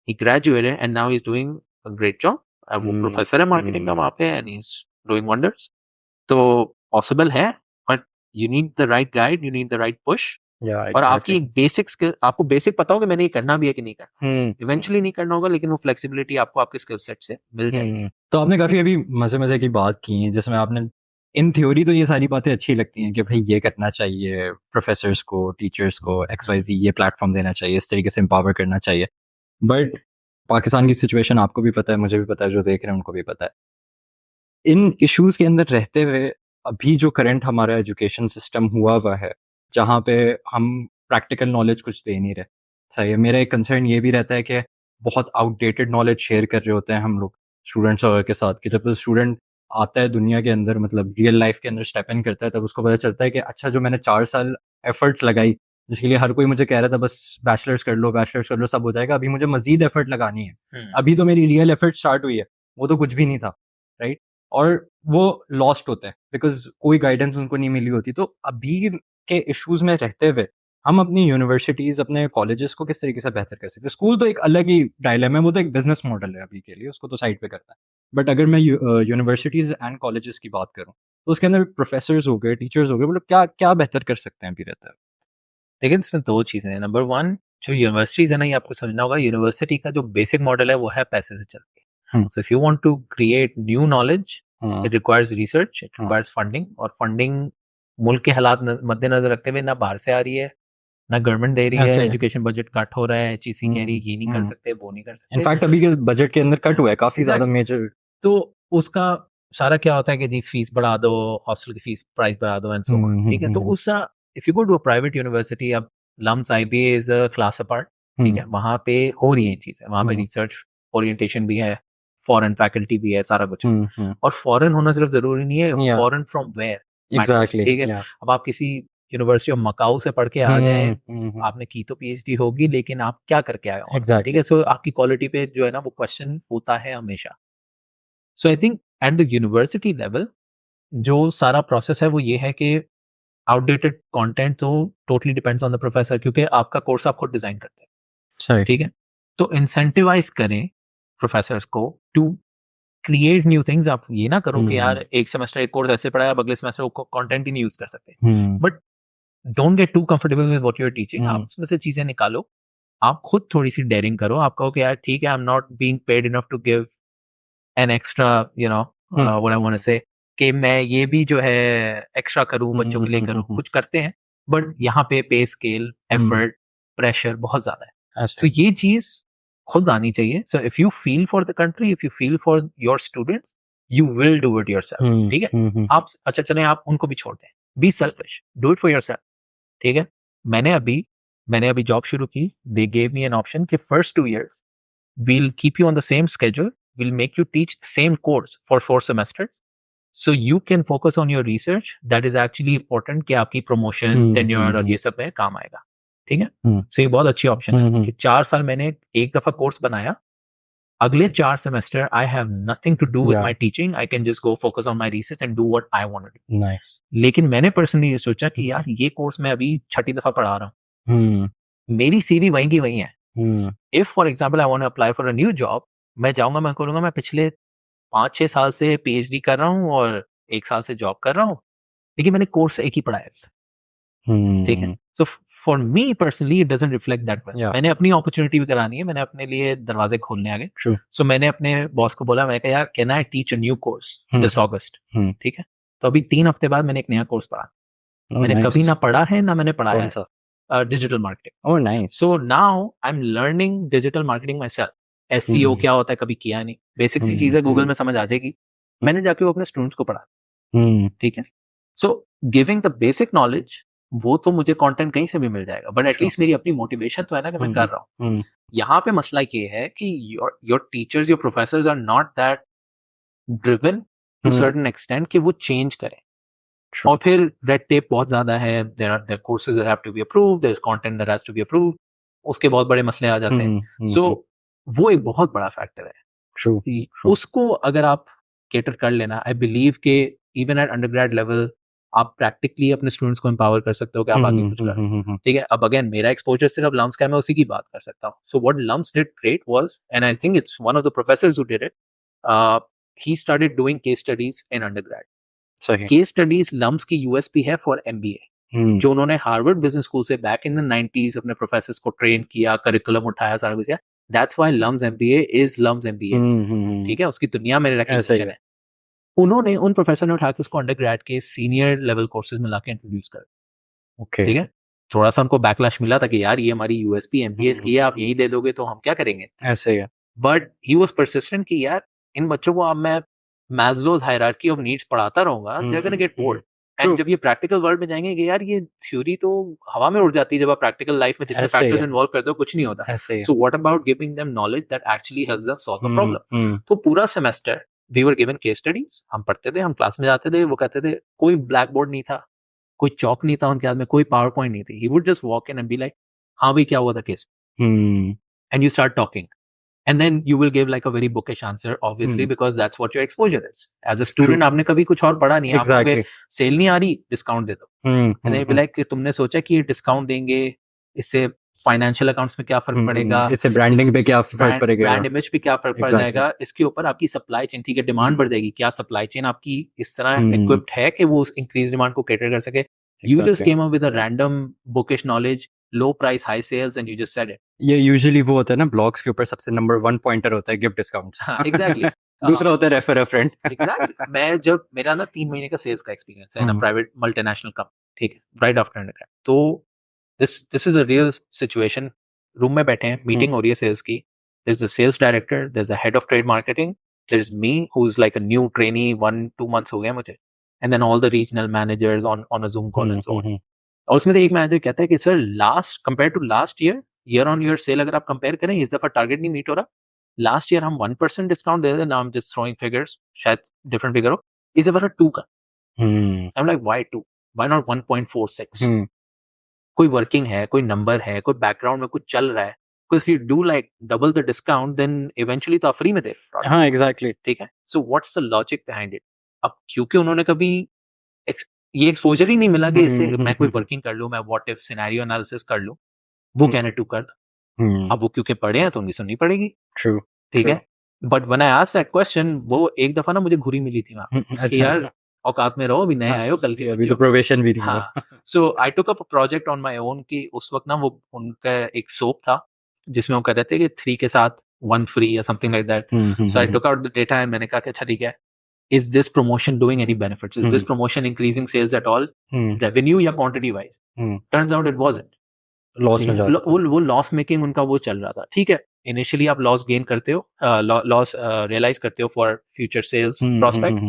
Speaker 1: He graduated and now he's doing a great job. वो professor है marketing का वहाँ पे, and he's doing wonders. तो possible है, but you need the right guide, you need the right push, और आपकी basic skill, आपको बेसिक पता हो कि मैंने ये करना भी है कि नहीं करना, इवेंचुअली नहीं करना होगा, लेकिन वो फ्लेक्सिबिलिटी आपको आपके स्किल सेट से मिल जाएगी।
Speaker 2: तो आपने काफी अभी मजे मजे की बात की है, जिसमें आपने इन थ्योरी तो ये सारी बातें अच्छी लगती हैं कि भाई ये करना चाहिए, प्रोफेसर्स को, टीचर्स को, XYZ ये प्लेटफॉर्म देना चाहिए, इस तरीके से एम्पावर करना चाहिए। बट पाकिस्तान की सिचुएशन आपको भी पता है, मुझे भी पता है, जो देख रहे हैं उनको भी पता है। इन इश्यूज के अंदर रहते हुए अभी जो करंट हमारा एजुकेशन सिस्टम हुआ है, जहाँ पे हम प्रैक्टिकल नॉलेज कुछ दे नहीं रहे, सही है। मेरा एक कंसर्न ये भी रहता है कि बहुत आउटडेटेड नॉलेज शेयर कर रहे होते हैं हम लोग स्टूडेंट्स वगैरह के साथ, कि जब स्टूडेंट आता है दुनिया के अंदर, मतलब रियल लाइफ के अंदर स्टेप इन करता है, तब उसको पता चलता है कि अच्छा, जो मैंने 4 साल एफर्ट्स लगाई, जिसके लिए हर कोई मुझे कह रहा था बस बैचलर्स कर लो सब हो जाएगा, अभी मुझे मजीद एफर्ट लगानी है, अभी तो मेरी रियल एफर्ट स्टार्ट हुई है, वो तो कुछ भी नहीं था, राइट। और वो लॉस्ट होते हैं बिकॉज कोई गाइडेंस उनको नहीं मिली होती। तो अभी के इश्यूज में रहते हुए हम अपनी यूनिवर्सिटीज, अपने कॉलेजेस को किस तरीके से बेहतर कर सकते हैं? स्कूल तो एक अलग ही डायलेमा है, वो तो एक बिजनेस मॉडल है अभी के लिए, उसको तो साइड पे करता है। बट अगर मैं यूनिवर्सिटीज एंड कॉलेजेस की बात करूँ, तो उसके अंदर प्रोफेसर्स हो गए, टीचर्स हो गए, मतलब क्या क्या बेहतर कर सकते हैं अभी रहता है?
Speaker 1: लेकिन इसमें दो चीजें हैं। नंबर वन, जो यूनिवर्सिटीज है ना, ये आपको समझना होगा, यूनिवर्सिटी का जो बेसिक मॉडल है वो है पैसे से चलती है। So if you want to create new knowledge, it requires research, it requires funding, और फंडिंग मुल्क के हालात मद्देनजर रखते हुए ना बाहर से आ रही है, ना गवर्नमेंट दे रही है, एजुकेशन बजट कट हो रहा है, HEC कह रही है ये नहीं कर सकते, वो नहीं कर सकते।
Speaker 2: इनफैक्ट अभी के बजट के अंदर कट हुआ है काफी ज्यादा मेजर।
Speaker 1: तो उसका सारा क्या होता है कि जी फीस बढ़ा दो, हॉस्टल की फीस प्राइस बढ़ा दो, एंड सो ऑन, ठीक है। तो उस if you go to a private university, अब LUMS IBA is a class apart, ठीक है, वहां पे हो रही है चीजें, वहां पे रिसर्च ओरिएंटेशन भी है, फॉरेन फैकल्टी भी है, सारा कुछ है। और फॉरेन होना सिर्फ जरूरी नहीं है, फॉरेन फ्रॉम वेयर,
Speaker 2: एग्जैक्टली,
Speaker 1: ठीक है। अब आप किसी यूनिवर्सिटी ऑफ मकाऊ से पढ़ के आ जाए, आपने की तो PhD होगी, लेकिन आप क्या करके आए हो,
Speaker 2: Exactly.
Speaker 1: ठीक है। सो आपकी क्वालिटी पे जो है ना वो क्वेश्चन होता है हमेशा। So I think at the university level जो सारा प्रोसेस है वो ये है कि आउटडेटेड कंटेंट तो totally depends on the professor, क्योंकि आपका कोर्स आप खुद डिजाइन करते हैं, ठीक है। तो इंसेंटिवाइज करें प्रोफेसर्स को टू क्रिएट न्यू थिंग्स। आप ये ना करो कि यार एक सेमेस्टर एक कोर्स ऐसे पढ़ाया, अब अगले सेमेस्टर वो कंटेंट ही नहीं यूज कर सकते, but don't get too comfortable with what you are teaching. आप उसमें से चीजें निकालो, आप खुद थोड़ी सी डेयरिंग करो, आप कहो कि यार ठीक है, I am not being paid enough to give an extra, you know what I want to say, कि मैं ये भी जो है एक्स्ट्रा करूं, बच्चों के लिए करूं, कुछ करते हैं, बट यहाँ पे पे स्केल, एफर्ट, प्रेशर बहुत ज्यादा है। सो ये चीज खुद आनी चाहिए। सो if you feel for the country, if you feel for your students, you will do it yourself, ठीक है। आप अच्छा चले, आप उनको भी छोड़ दें, be selfish, do it for yourself, ठीक है। मैंने अभी जॉब शुरू की, they gave me an option कि first 2 years we'll keep you on the same schedule, we'll make you teach the same course for 4 semesters, so you can focus on your research, that is actually important कि आपकी promotion, tenure और ये सब में काम आएगा, ठीक है। so ये बहुत अच्छी ऑप्शन है कि 4 साल मैंने एक दफा कोर्स बनाया, अगले 4 semester I have nothing to do with my teaching, I can just go focus on my research and do what I want to do.
Speaker 2: Nice.
Speaker 1: लेकिन मैंने पर्सनली ये सोचा कि यार ये कोर्स मैं अभी 6ठी दफा पढ़ा रहा हूँ, मेरी CV वहीं की वहीं है। If for example I want to apply for a new job, मैं जाऊंगा, मैं करूंगा, मैं पिछले 5-6 साल से PhD कर रहा हूँ और 1 साल से जॉब कर रहा हूँ, लेकिन मैंने कोर्स एक ही पढ़ाया था, ठीक है। So for me personally it doesn't reflect that well. मैंने अपनी अपॉर्चुनिटी भी करानी है, मैंने अपने लिए दरवाजे खोलने आगे। सो मैंने अपने बॉस को बोला, मैं कहा यार can I teach a new course this August, ठीक है। तो अभी 3 हफ्ते बाद मैंने एक नया कोर्स पढ़ा, मैंने कभी ना पढ़ा है ना मैंने पढ़ाया है, digital marketing.
Speaker 2: Oh, nice.
Speaker 1: So now I am learning digital marketing my self. SEO क्या होता है कभी किया नहीं, बेसिक सी चीजें गूगल में समझ आ जाएगी, मैंने जाके वो अपने स्टूडेंट्स को पढ़ा, ठीक है। So giving the basic knowledge, वो तो मुझे कंटेंट कहीं से भी मिल जाएगा, बट एटलीस्ट मेरी अपनी मोटिवेशन तो है ना कि मैं कर रहा हूँ। यहाँ पे मसला ये है कि your teachers, your professors are not that driven to certain extent कि वो चेंज करें। और फिर रेड टेप बहुत ज्यादा है, their courses have to be approved, there is content that has to be approved, उसके बहुत बड़े मसले आ जाते हैं। सो वो एक बहुत बड़ा फैक्टर है। उसको अगर आप केटर कर लेना, आई बिलीव के इवन एट अंडरग्रेड लेवल आप प्रैक्टिकली अपने स्टूडेंट्स को एम्पावर कर सकते हो कि आप आगे कुछ करो, ठीक है। अब अगेन मेरा एक्सपोजर सिर्फ लम्स का है, मैं उसी की बात कर सकता हूँ। So what LUMS did great was, and I think it's one of the professors who did it, he started doing case studies in undergrad,
Speaker 2: सही।
Speaker 1: केस स्टडीज लम्स की यूएसपी है फॉर एमबीए,
Speaker 2: हम्म,
Speaker 1: जो उन्होंने हार्वर्ड बिजनेस स्कूल से back in the 90s अपने professors को train किया, curriculum उठाया, सारा कुछ किया। That's why LUMS MBA is LUMS MBA. ठीक है, उसकी दुनिया में
Speaker 2: ऐसा ही
Speaker 1: रिकग्निशन है। उन्होंने उन प्रोफेसर ने उठा के उसको अंडरग्रेड के सीनियर लेवल कोर्सेज में लाके इंट्रोड्यूस कर,
Speaker 2: ओके।
Speaker 1: ठीक है। थोड़ा सा उनको बैकलैश मिला था कि यार ये हमारी यूएसपी एमबीएस की है, आप यही दे दोगे तो हम क्या करेंगे।
Speaker 2: ऐसे ही है।
Speaker 1: बट ही वाज परसिस्टेंट कि यार इन बच्चों को अब मैं मैस्लोज हायरार्की ऑफ नीड्स पढ़ाता रहूंगा, they are gonna get bored.
Speaker 2: True.
Speaker 1: And जब ये प्रैक्टिकल वर्ल्ड में जाएंगे कि यार ये थ्योरी तो हवा में उड़ जाती है, जब आप प्रैक्टिकल लाइफ में जितने
Speaker 2: ऐसे ही
Speaker 1: फैक्टर्स
Speaker 2: है।
Speaker 1: इन्वॉल्व करते हो कुछ नहीं होता।
Speaker 2: ऐसे ही है।
Speaker 1: So what about giving them knowledge that actually helps them solve the problem.
Speaker 2: Hmm,
Speaker 1: तो पूरा semester we were given case studies, हम पढ़ते थे, हम क्लास में जाते थे, वो कहते थे कोई ब्लैक बोर्ड नहीं था, कोई चौक नहीं था उनके हाथ में, कोई पावर पॉइंट नहीं थी। He would just walk in and be like, हाँ भाई क्या हुआ था case,
Speaker 2: hmm,
Speaker 1: and you start talking and then you will give like a very bookish answer obviously
Speaker 2: Hmm.
Speaker 1: because that's what your exposure is as a student। आपने कभी कुछ और पढ़ा नहीं है, आप
Speaker 2: Exactly.
Speaker 1: सेल नहीं आ रही, डिस्काउंट दे दो। and then you'll be like कि तुमने सोचा कि ये डिस्काउंट देंगे, इससे फाइनेंशियल अकाउंट्स में क्या फर्क पड़ेगा,
Speaker 2: इससे ब्रांडिंग पे क्या फर्क पड़ेगा,
Speaker 1: ब्रांड इमेज पे क्या फर्क पड़
Speaker 2: Exactly.
Speaker 1: जाएगा, इसके ऊपर आपकी सप्लाई चेन, ठीक है डिमांड बढ़ जाएगी, क्या सप्लाई चेन आपकी इस तरह
Speaker 2: Hmm.
Speaker 1: इक्विप्ड है कि वो इंक्रीज डिमांड को कैटर कर सके। You just
Speaker 2: Exactly.
Speaker 1: came up with a random bookish knowledge, low price, high sales, and you just said it.
Speaker 2: ये यूजुअली वो होता है ना, ब्लॉग्स के ऊपर सबसे नंबर 1 पॉइंटर होता है गिफ्ट डिस्काउंट्स।
Speaker 1: हाँ, exactly.
Speaker 2: दूसरा होता है रेफर अ फ्रेंड।
Speaker 1: एग्जैक्टली। मैं जब मेरा ना 3 महीने का सेल्स का एक्सपीरियंस है ना, प्राइवेट मल्टीनेशनल कंपनी, ठीक है, राइट आफ्टर अंडरग्रेड। तो this is a real situation. Room में बैठे हैं, मीटिंग हो रही है सेल्स की, there is a sales director, there is a head of trade marketing, there is me who is like a new trainee, 1-2 months हो गए मुझे, and then all the regional managers on a Zoom call and so on. और उसमें से एक manager कहता है कि sir last compare to last year on year sale अगर आप कंपेयर करें, इस दफा टारगेट नहीं मीट हो रहा। लास्ट ईयर हम 1% डिस्काउंट दे रहे थे, now I am just throwing figures, शायद डिफरेंट फिगर हो, इस दफा 2 का। I am like why 2, why not 1.46? कोई वर्किंग है, कोई नंबर है, कोई बैकग्राउंड में कुछ चल रहा है। Because if you do like double the discount then eventually तो आप फ्री में दे रहे हो।
Speaker 2: हाँ, एग्जैक्टली।
Speaker 1: ठीक है, so what's the logic behind it. अब क्योंकि उन्होंने कभी ये एक्सपोजर ही नहीं मिला कि इससे मैं कोई वर्किंग कर लूं, मैं व्हाट इफ सिनेरियो एनालिसिस कर लूं, वो कहने टू कर दो। अब वो क्योंकि पढ़े हैं तो उनकी सुननी पड़ेगी।
Speaker 2: ट्रू।
Speaker 1: ठीक है, but when I asked that question, वो एक दफा ना मुझे घुरी मिली थी वहां पे कि यार औकात में रहो, अभी नए आए हो, कल के
Speaker 2: अभी
Speaker 1: बच्चे
Speaker 2: तो
Speaker 1: हो।
Speaker 2: प्रोबेशन भी नहीं हुआ।
Speaker 1: हाँ, so I took up a project on my own कि उस वक्त ना वो उनका एक सोप था जिसमें वो कह रहे थे कि 3 के साथ 1 फ्री या something like that. So I took out the data and मैंने कहा कि अच्छा ठीक है, is this promotion doing any benefits? Is this promotion increasing sales at all? Revenue या quantity wise? Turns out it wasn't.
Speaker 2: Loss में जाता था।
Speaker 1: वो लॉस मेकिंग उनका वो चल रहा था। ठीक है, इनिशियली आप लॉस गेन करते हो, लॉस रियलाइज करते हो for future sales prospects,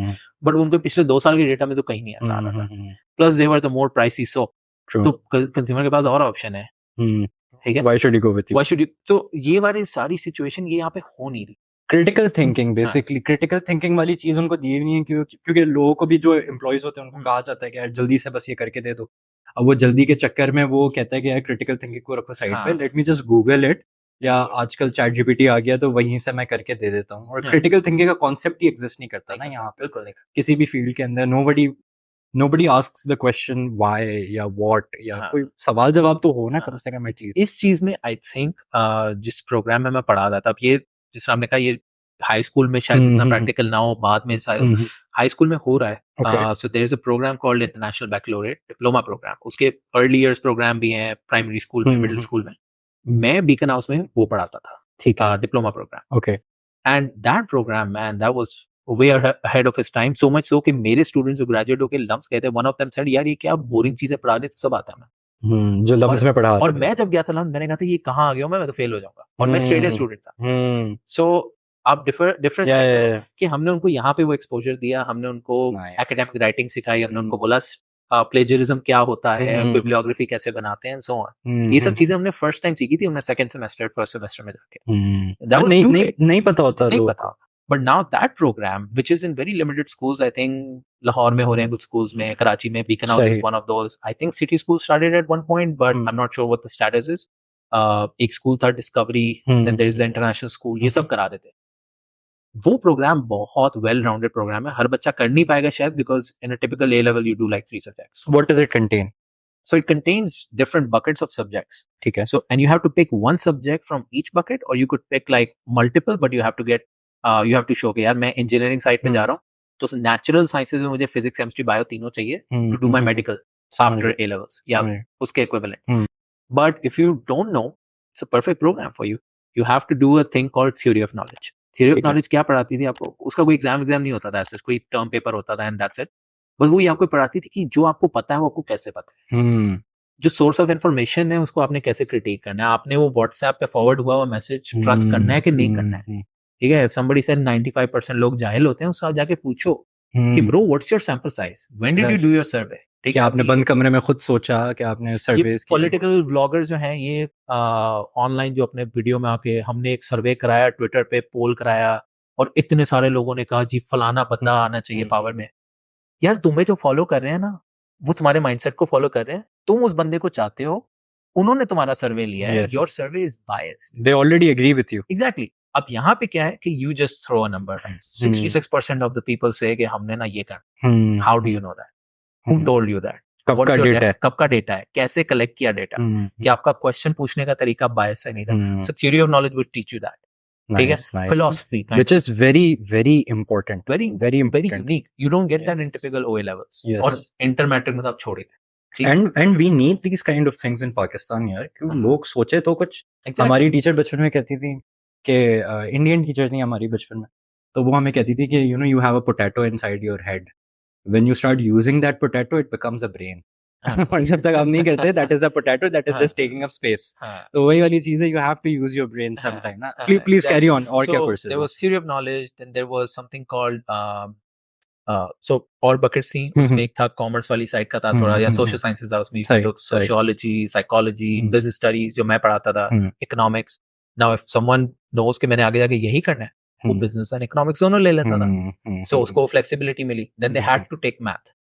Speaker 1: but उनके पिछले 2 साल के डेटा में तो कहीं नहीं ऐसा आ रहा था। Plus they were the more pricey soap, तो कंज्यूमर के पास और ऑप्शन है। ठीक है,
Speaker 2: why should you go with you?
Speaker 1: Why should you? तो ये वाली सारी सिचुएशन ये यहाँ पे हो नहीं रही।
Speaker 2: Critical thinking, basically critical thinking वाली चीज उनको दी नहीं है, क्योंकि लोगों को भी, जो एम्प्लॉइज होते हैं उनको कहा जाता है कि यार जल्दी से बस ये करके दे दो। अब वो जल्दी के चक्कर में वो कहता है कि यार क्रिटिकल थिंकिंग को रखो साइड पे, let me just Google it, या आजकल चैट जीपीटी आ गया तो वहीं से मैं करके दे देता हूँ। और क्रिटिकल थिंकिंग का कॉन्सेप्ट ही एग्जिस्ट नहीं करता ना यहाँ पे।
Speaker 1: बिल्कुल
Speaker 2: किसी भी फील्ड के अंदर nobody asks the question why या what, या कोई सवाल जवाब तो हो ना कम से कम एटलीस्ट।
Speaker 1: इस चीज में आई थिंक जिस प्रोग्राम में मैं पढ़ा रहा था, अब ये जिस आपने कहा ये हाई स्कूल में शायद इतना प्रैक्टिकल ना हो, बाद में हाई स्कूल में हो रहा है। So there is a program called international baccalaureate diploma program. उसके अर्ली इयर्स प्रोग्राम भी हैं, प्राइमरी स्कूल में, मिडिल स्कूल में। मैं बीकन हाउस में वो पढ़ाता था,
Speaker 2: ठीक है,
Speaker 1: diploma programme.
Speaker 2: Okay.
Speaker 1: And that programme man, that was way ahead of his time, so much so कि मेरे स्टूडेंट्स जो ग्रेजुएट होके लम्स कहते हैं, one of them said यार ये क्या बोरिंग चीजें पढ़ा रहे, सब आता है मैं।
Speaker 2: जो लम्स में पढ़ा।
Speaker 1: और मैं जब गया था लम्स, मैंने कहा था ये कहाँ आ गया हूँ मैं तो फेल हो जाऊंगा, और मैं स्ट्रेट ए स्टूडेंट था। सो आप डिफरेंस कि हमने उनको यहाँ पे वो एक्सपोजर दिया, हमने उनको एकेडमिक राइटिंग सिखाई, हमने उनको बोला प्लेजरिज्म क्या होता है, बिब्लियोग्राफी कैसे बनाते हैं, सो ऑन। ये सब चीजें हमने फर्स्ट टाइम सीखी थी, हमने सेकंड सेमेस्टर फर्स्ट सेमेस्टर में जाके।
Speaker 2: नहीं पता होता,
Speaker 1: नहीं पता। But now that program, which is in very limited schools, I think Lahore में हो रहे हैं कुछ schools में, Karachi में, Beacon House is one of those. I think city schools started at one point, but I'm not sure what the status is. एक school था Discovery, then there is the international school, ये सब करा देते। वो programme बहुत well rounded programme है, हर बच्चा कर नहीं पाएगा शायद, because in a typical A level you do like 3 subjects.
Speaker 2: What does it contain?
Speaker 1: So it contains different buckets of subjects.
Speaker 2: ठीक है।
Speaker 1: So and you have to pick one subject from each bucket, or you could pick like multiple, but you have to get you have to show कि यार मैं engineering side पे जा रहा हूँ, तो नेचुरल साइंसेज में मुझे फिजिक्स केमिस्ट्री बायो तीनों चाहिए to do my medical after A levels या उसके equivalent. But if you don't know, it's a perfect programme for you. You have to do a thing called theory of knowledge. Theory of knowledge क्या पढ़ाती थी आपको? उसका कोई exam नहीं होता था, ऐसे कोई टर्म पेपर होता था एंड दैट्स इट. बस वो ये आपको पढ़ाती थी कि जो आपको पता है वो आपको कैसे पता है. जो सोर्स ऑफ इन्फॉर्मेशन है उसको आपने कैसे क्रिटिक करना है. आपने वो व्हाट्सएप पे फॉरवर्ड हुआ हुआ मैसेज ट्रस्ट करना है कि नहीं करना है. ठीक है, if somebody said 95% लोग जाहिल होते हैं, उससे आप जाके पूछो कि bro what's your sample size, when did you do your survey. ठीक
Speaker 2: क्या
Speaker 1: है,
Speaker 2: आपने बंद कमरे में खुद सोचा कि आपने सर्वेस किए?
Speaker 1: पॉलिटिकल व्लॉगर जो हैं ये ऑनलाइन जो अपने वीडियो में आके हमने एक सर्वे कराया, ट्विटर पे पोल कराया और इतने सारे लोगों ने कहा जी फलाना बंदा आना चाहिए पावर में. यार तुम्हें जो फॉलो कर रहे हैं ना, वो तुम्हारे माइंडसेट को फॉलो कर रहे हैं. तुम उस बंदे को चाहते हो, उन्होंने तुम्हारा सर्वे लिया है.
Speaker 2: Yes.
Speaker 1: Your survey is biased.
Speaker 2: They already agree with you.
Speaker 1: Exactly. अब यहाँ पे क्या है कि you just throw a number. 66% of the people से कि हमने ना ये करना. How do you know that? Who told you that?
Speaker 2: कब का डेटा है?
Speaker 1: कब का डेटा है? कैसे कलेक्ट किया डेटा? कि आपका क्वेश्चन पूछने का तरीका बायस है नहीं था. सो theory of knowledge would teach you that. ठीक है, philosophy
Speaker 2: which is very very important,
Speaker 1: very
Speaker 2: very
Speaker 1: very
Speaker 2: important.
Speaker 1: unique. You don't get that in typical OA levels.
Speaker 2: Yes.
Speaker 1: और इंटर मैट्रिक में तो आप छोड़ ही थे.
Speaker 2: and we need these kind of things in Pakistan यार, क्योंकि लोग सोचे तो कुछ. हमारी टीचर बचपन में कहती थी कि इंडियन टीचर थी हमारी बचपन में, तो वो हमें कहती थी कि you know you have a potato inside your head, when you start using that potato it becomes a brain. और जब तक आप नहीं करते that is a potato that is just taking up space. तो वही वाली चीज है, you have to use your brain sometime ना. Please carry on. और क्या courses?
Speaker 1: There was theory of knowledge, then there was something called so और buckets थी. उसमें एक था कॉमर्स वाली साइड का था थोड़ा, या सोशल साइंसेस था उसमें. सोशियोलॉजी, साइकोलॉजी, बिजनेस स्टडीज जो मैं पढ़ाता था, economics. Now if someone knows के मैंने आगे जाके यही करना है, वो बिजनेस एंड इकोनॉमिक्स दोनों ले लेता था. सो उसको फ्लेक्सिबिलिटी मिली. Then they had to take math.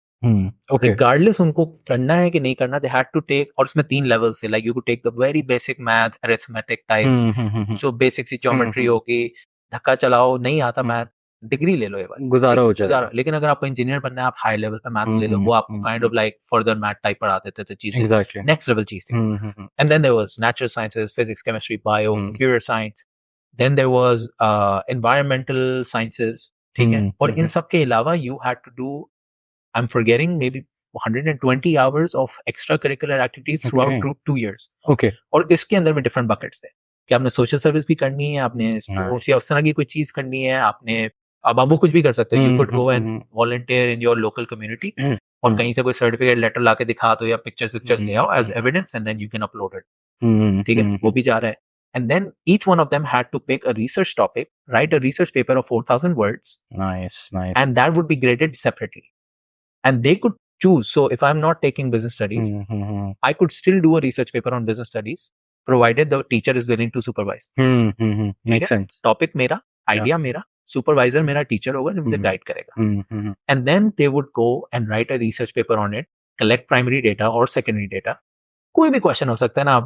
Speaker 1: Regardless उनको करना है कि नहीं करना, दे हैड टू टेक. और उसमें 3 लेवल्स थे. Like you could take the very basic math, arithmetic type, जो बेसिक सी ज्योमेट्री होगी. धक्का चलाओ, नहीं आता मैथ, डिग्री ले लो, ये बात
Speaker 2: गुजारा हो जाएगा.
Speaker 1: लेकिन अगर आपको इंजीनियर बनना है, आप हाई लेवल पे मैथ्स ले लो. वो आपको kind of like further math type पढ़ा देते थे चीजें.
Speaker 2: Exactly.
Speaker 1: नेक्स्ट लेवल चीज थी. And then there was natural sciences, physics, chemistry, bio, computer science. Then there was environmental sciences. ठीक है, और इन सब के अलावा you had to do, I'm forgetting, maybe 120 hours of extracurricular activities throughout 2 years.
Speaker 2: Okay.
Speaker 1: और इसके अंदर में different buckets थे कि आपने सोशल सर्विस भी करनी है, आपने स्पोर्ट्स या उस तरह की कोई चीज करनी है, आपने अब आप वो कुछ भी कर सकते हो. You could go and volunteer in your local community और कहीं से कोई सर्टिफिकेट लेटर लाके दिखा दो या पिक्चर्स ले आओ as evidence and then you can upload it. ठीक है, वो भी जा रहा है. And then each one of them had to pick a research topic, write a research paper of 4,000 words.
Speaker 2: Nice.
Speaker 1: And that would be graded separately. And they could choose. So if I'm not taking business studies, I could still do a research paper on business studies, provided the teacher is willing to supervise.
Speaker 2: Makes sense.
Speaker 1: Topic मेरा, idea मेरा, supervisor मेरा teacher होगा जो मुझे guide करेगा. And then they would go and write a research paper on it, collect primary data or secondary data. कोई भी question हो सकता है ना.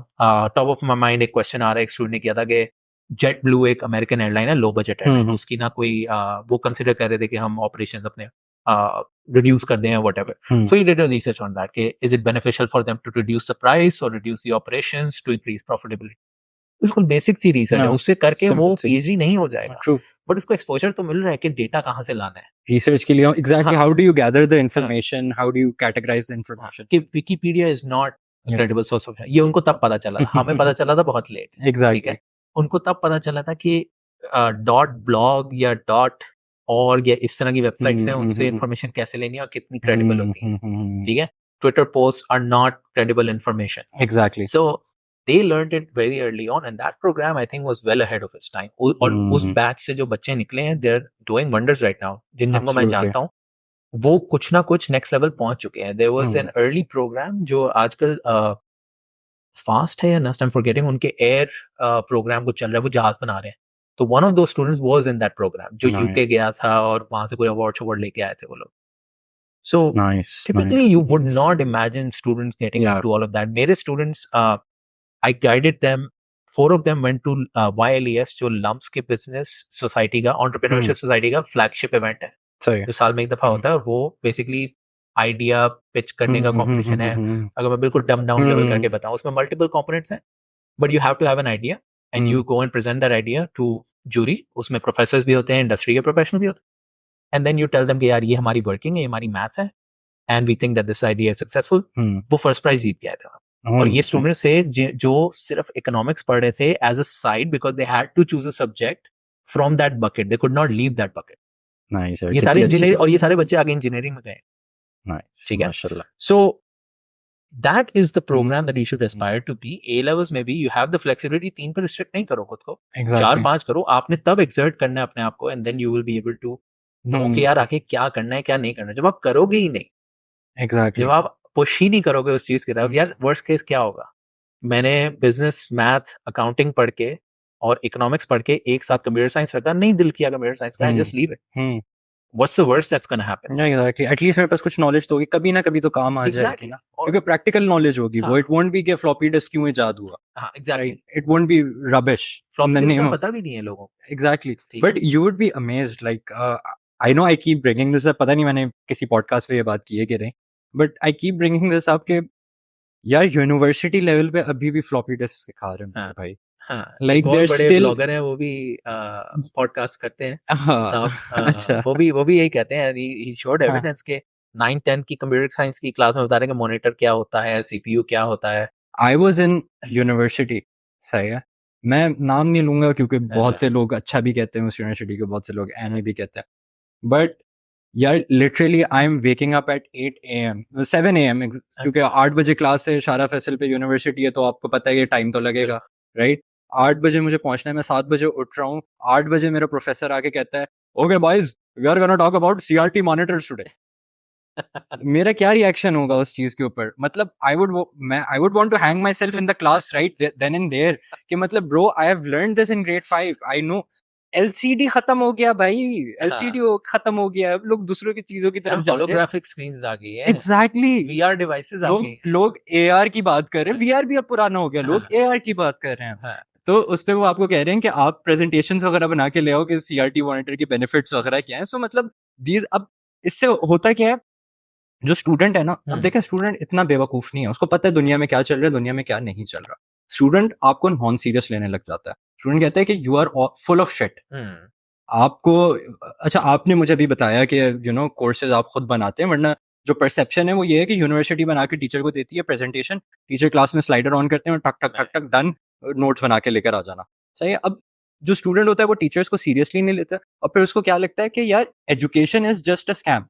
Speaker 1: टॉप ऑफ माई माइंड एक क्वेश्चन आ रहा है, एक स्टूडेंट ने किया था कि जेट ब्लू एक अमेरिकन एयरलाइन है, लो बजट एयरलाइन, उसकी ना कोई वो कंसिडर कर रहे थे कि हम ऑपरेशंस अपने reduce कर दें whatever. So he did a research on that. Is it beneficial for them to reduce the price or reduce the operations to increase profitability? बिल्कुल बेसिक सी रिसर्च है. उससे करके वो पीएचडी नहीं हो जाएगा. बट उसको एक्सपोजर तो मिल रहा है कि डेटा कहाँ से लाना है
Speaker 2: रिसर्च के लिए. Exactly. How do you gather the information, how do you categorize the information.
Speaker 1: कि Wikipedia is not credible source of. ये उनको तब पता चला था, हमें पता चला था बहुत लेट.
Speaker 2: एग्जैक्टली.
Speaker 1: उनको तब पता चला था कि डॉट ब्लॉग या डॉट और या इस तरह की वेबसाइट्स हैं, उनसे इंफॉर्मेशन कैसे लेनी है और कितनी क्रेडिबल होती है. ठीक है, Twitter post are not credible information.
Speaker 2: Exactly.
Speaker 1: So they learned it very early on and that program I think was well ahead of its time. और उस बैच से जो बच्चे निकले हैं, they are doing wonders right now. जिनको मैं जानता हूँ वो कुछ ना कुछ नेक्स्ट लेवल पहुंच चुके हैं. There was an early program जो आजकल फास्ट है या नस्ट, आई एम फॉरगेटिंग, उनके एयर प्रोग्राम को चल रहा है, वो जहाज बना रहे हैं. तो one of the students was in that program जो यूके गया था और वहां से कोई अवार्ड लेके आए थे वो लोग. सो typically you would not imagine students getting into all of that. मेरे students, I guided them. 4 of them went to YLES, जो लम्प्स के बिजनेस सोसाइटी का, एंटरप्रेन्योरशिप सोसाइटी का फ्लैगशिप इवेंट है जो साल में एक दफा होता है. और वो बेसिकली आइडिया पिच करने का कॉम्पिटिशन है. अगर मैं बिल्कुल डम डाउन लेवल करके बताऊं, उसमें मल्टीपल कंपोनेंट्स हैं, but you have to have an idea and you go and present that idea to jury. उसमें प्रोफेसर्स भी होते हैं, इंडस्ट्री के प्रोफेशनल भी होते हैं. And then you tell them कि यार ये हमारी वर्किंग है, ये हमारी मैथ है, and we think that this idea is successful, वो फर्स्ट प्राइज जीत गया था। और ये स्टूडेंट्स थे जो सिर्फ इकोनॉमिक्स पढ़ रहे थे as a side, because they had to choose a subject from that bucket, they could not leave that bucket.
Speaker 2: Nice
Speaker 1: ये सारे इंजीनियरिंग, और ये सारे बच्चे आगे इंजीनियरिंग में गए।
Speaker 2: नाइस,
Speaker 1: ठीक है,
Speaker 2: माशाल्लाह।
Speaker 1: So that is the program that you should aspire to be. A levels में भी यू हैव द फ्लेक्सिबिलिटी, 3 पर रिस्ट्रिक्ट नहीं करो खुद को, 4-5 करो, आपने तब एक्सर्ट करना है अपने आप को, and then you will be able to know कि यार आगे क्या करना है क्या नहीं करना है। जब आप करोगे ही नहीं,
Speaker 2: एग्जैक्टली,
Speaker 1: जब आप पुश ही नहीं करोगे उस चीज की तरफ, यार वर्स्ट केस क्या होगा। मैंने बिजनेस, मैथ, अकाउंटिंग पढ़ के और इकोनॉमिक्स पढ़ के एक साथ कंप्यूटर साइंस रखा, नहीं दिल किया कंप्यूटर साइंस का, just leave it. What's the worst that's gonna happen.
Speaker 2: Exactly, at least मेरे पास कुछ नॉलेज तो होगी, कभी ना कभी तो काम आ जाएगी ना, क्योंकि प्रैक्टिकल नॉलेज होगी वो। इट वोंट बी कि फ्लॉपी डिस्क क्यों इजाद हुआ।
Speaker 1: हाँ exactly,
Speaker 2: it won't be rubbish
Speaker 1: floppy disk का पता भी नहीं है लोगों को।
Speaker 2: Exactly, but you would be amazed, like I know I keep bringing this up, पता नहीं मैंने किसी पॉडकास्ट पे ये बात की है कि नहीं, but I keep bringing this up के यार यूनिवर्सिटी लेवल पे अभी भी फ्लॉपी डिस्क सिखा रहे हैं मेरे भाई।
Speaker 1: हाँ,
Speaker 2: Like
Speaker 1: बहुत
Speaker 2: they're
Speaker 1: बड़े
Speaker 2: still-
Speaker 1: ब्लॉगर हैं वो भी, पॉडकास्ट करते हैं
Speaker 2: हाँ,
Speaker 1: साहब।
Speaker 2: अच्छा,
Speaker 1: वो भी यही कहते हैं, ही शोड एविडेंस के 9-10 की कंप्यूटर साइंस की क्लास में बता रहे हैं कि मॉनिटर क्या होता है, सीपीयू क्या होता है।
Speaker 2: आई वॉज इन यूनिवर्सिटी, सही है, मैं नाम नहीं लूंगा क्योंकि बहुत से लोग अच्छा भी कहते हैं उस यूनिवर्सिटी के, बहुत से लोग एन भी कहते हैं, बट यार literally I am waking up at 8 AM 7 AM, क्योंकि 8 बजे क्लास है, शारा फैसल पे यूनिवर्सिटी है, तो आपको पता है कि टाइम तो लगेगा, राइट। 8 बजे मुझे पहुंचना है, मैं 7 बजे उठ रहा हूँ, 8 बजे मेरा प्रोफेसर आके कहता है okay boys we are gonna talk about CRT monitors today. मेरा क्या रिएक्शन होगा उस चीज के ऊपर, मतलब I would want to hang myself in the class right then and there, कि मतलब bro I have learned this in grade 5, I know LCD खत्म हो गया भाई, एलसीडी खत्म हो गया, अब लोग दूसरों की चीजों की तरफ जा रहे हैं,
Speaker 1: होलोग्राफिक स्क्रीन्स आ गई है,
Speaker 2: एग्जैक्टली,
Speaker 1: वीआर डिवाइसेस आ गई,
Speaker 2: लोग एआर की बात कर रहे हैं, वीआर भी अब पुराना हो गया, लोग एआर की बात कर रहे हैं। तो उस पे वो आपको कह रहे हैं कि आप प्रेजेंटेशंस वगैरह बना के ले आओ कि सीआरटी मॉनिटर की बेनिफिट्स वगैरह क्या है। सो मतलब दीज, अब इससे होता क्या है, जो स्टूडेंट है ना, अब देखें स्टूडेंट इतना बेवकूफ नहीं है, उसको पता है दुनिया में क्या चल रहा है, दुनिया में क्या नहीं चल रहा। स्टूडेंट आपको नॉन सीरियस लेने लग जाता है, स्टूडेंट कहता है कि you are full of shit. आपको, अच्छा आपने मुझे अभी बताया कि यू नो कोर्सेज आप खुद बनाते हैं, वरना जो परसेप्शन है वो ये है कि यूनिवर्सिटी बना के टीचर को देती है प्रेजेंटेशन, टीचर क्लास में स्लाइडर ऑन करते हैं और टक टक टक टक डन, नोट्स बना के लेकर आ जाना, सही है। अब जो स्टूडेंट होता है वो टीचर्स को सीरियसली नहीं लेता, और फिर उसको क्या लगता है कि यार education is just a scam.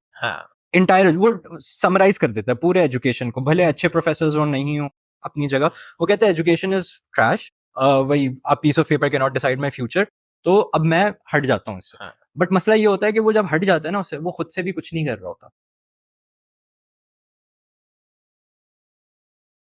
Speaker 2: Entire वो समराइज कर देता है पूरे एजुकेशन को, भले अच्छे प्रोफेसर हो नहीं हो अपनी जगह, वो कहता है एजुकेशन इज ट्रैश, वही a piece of paper can not decide my future, तो अब मैं हट जाता हूँ इससे। बट मसला ये होता है कि वो जब हट जाता है ना उससे, वो खुद से भी कुछ नहीं कर रहा होता,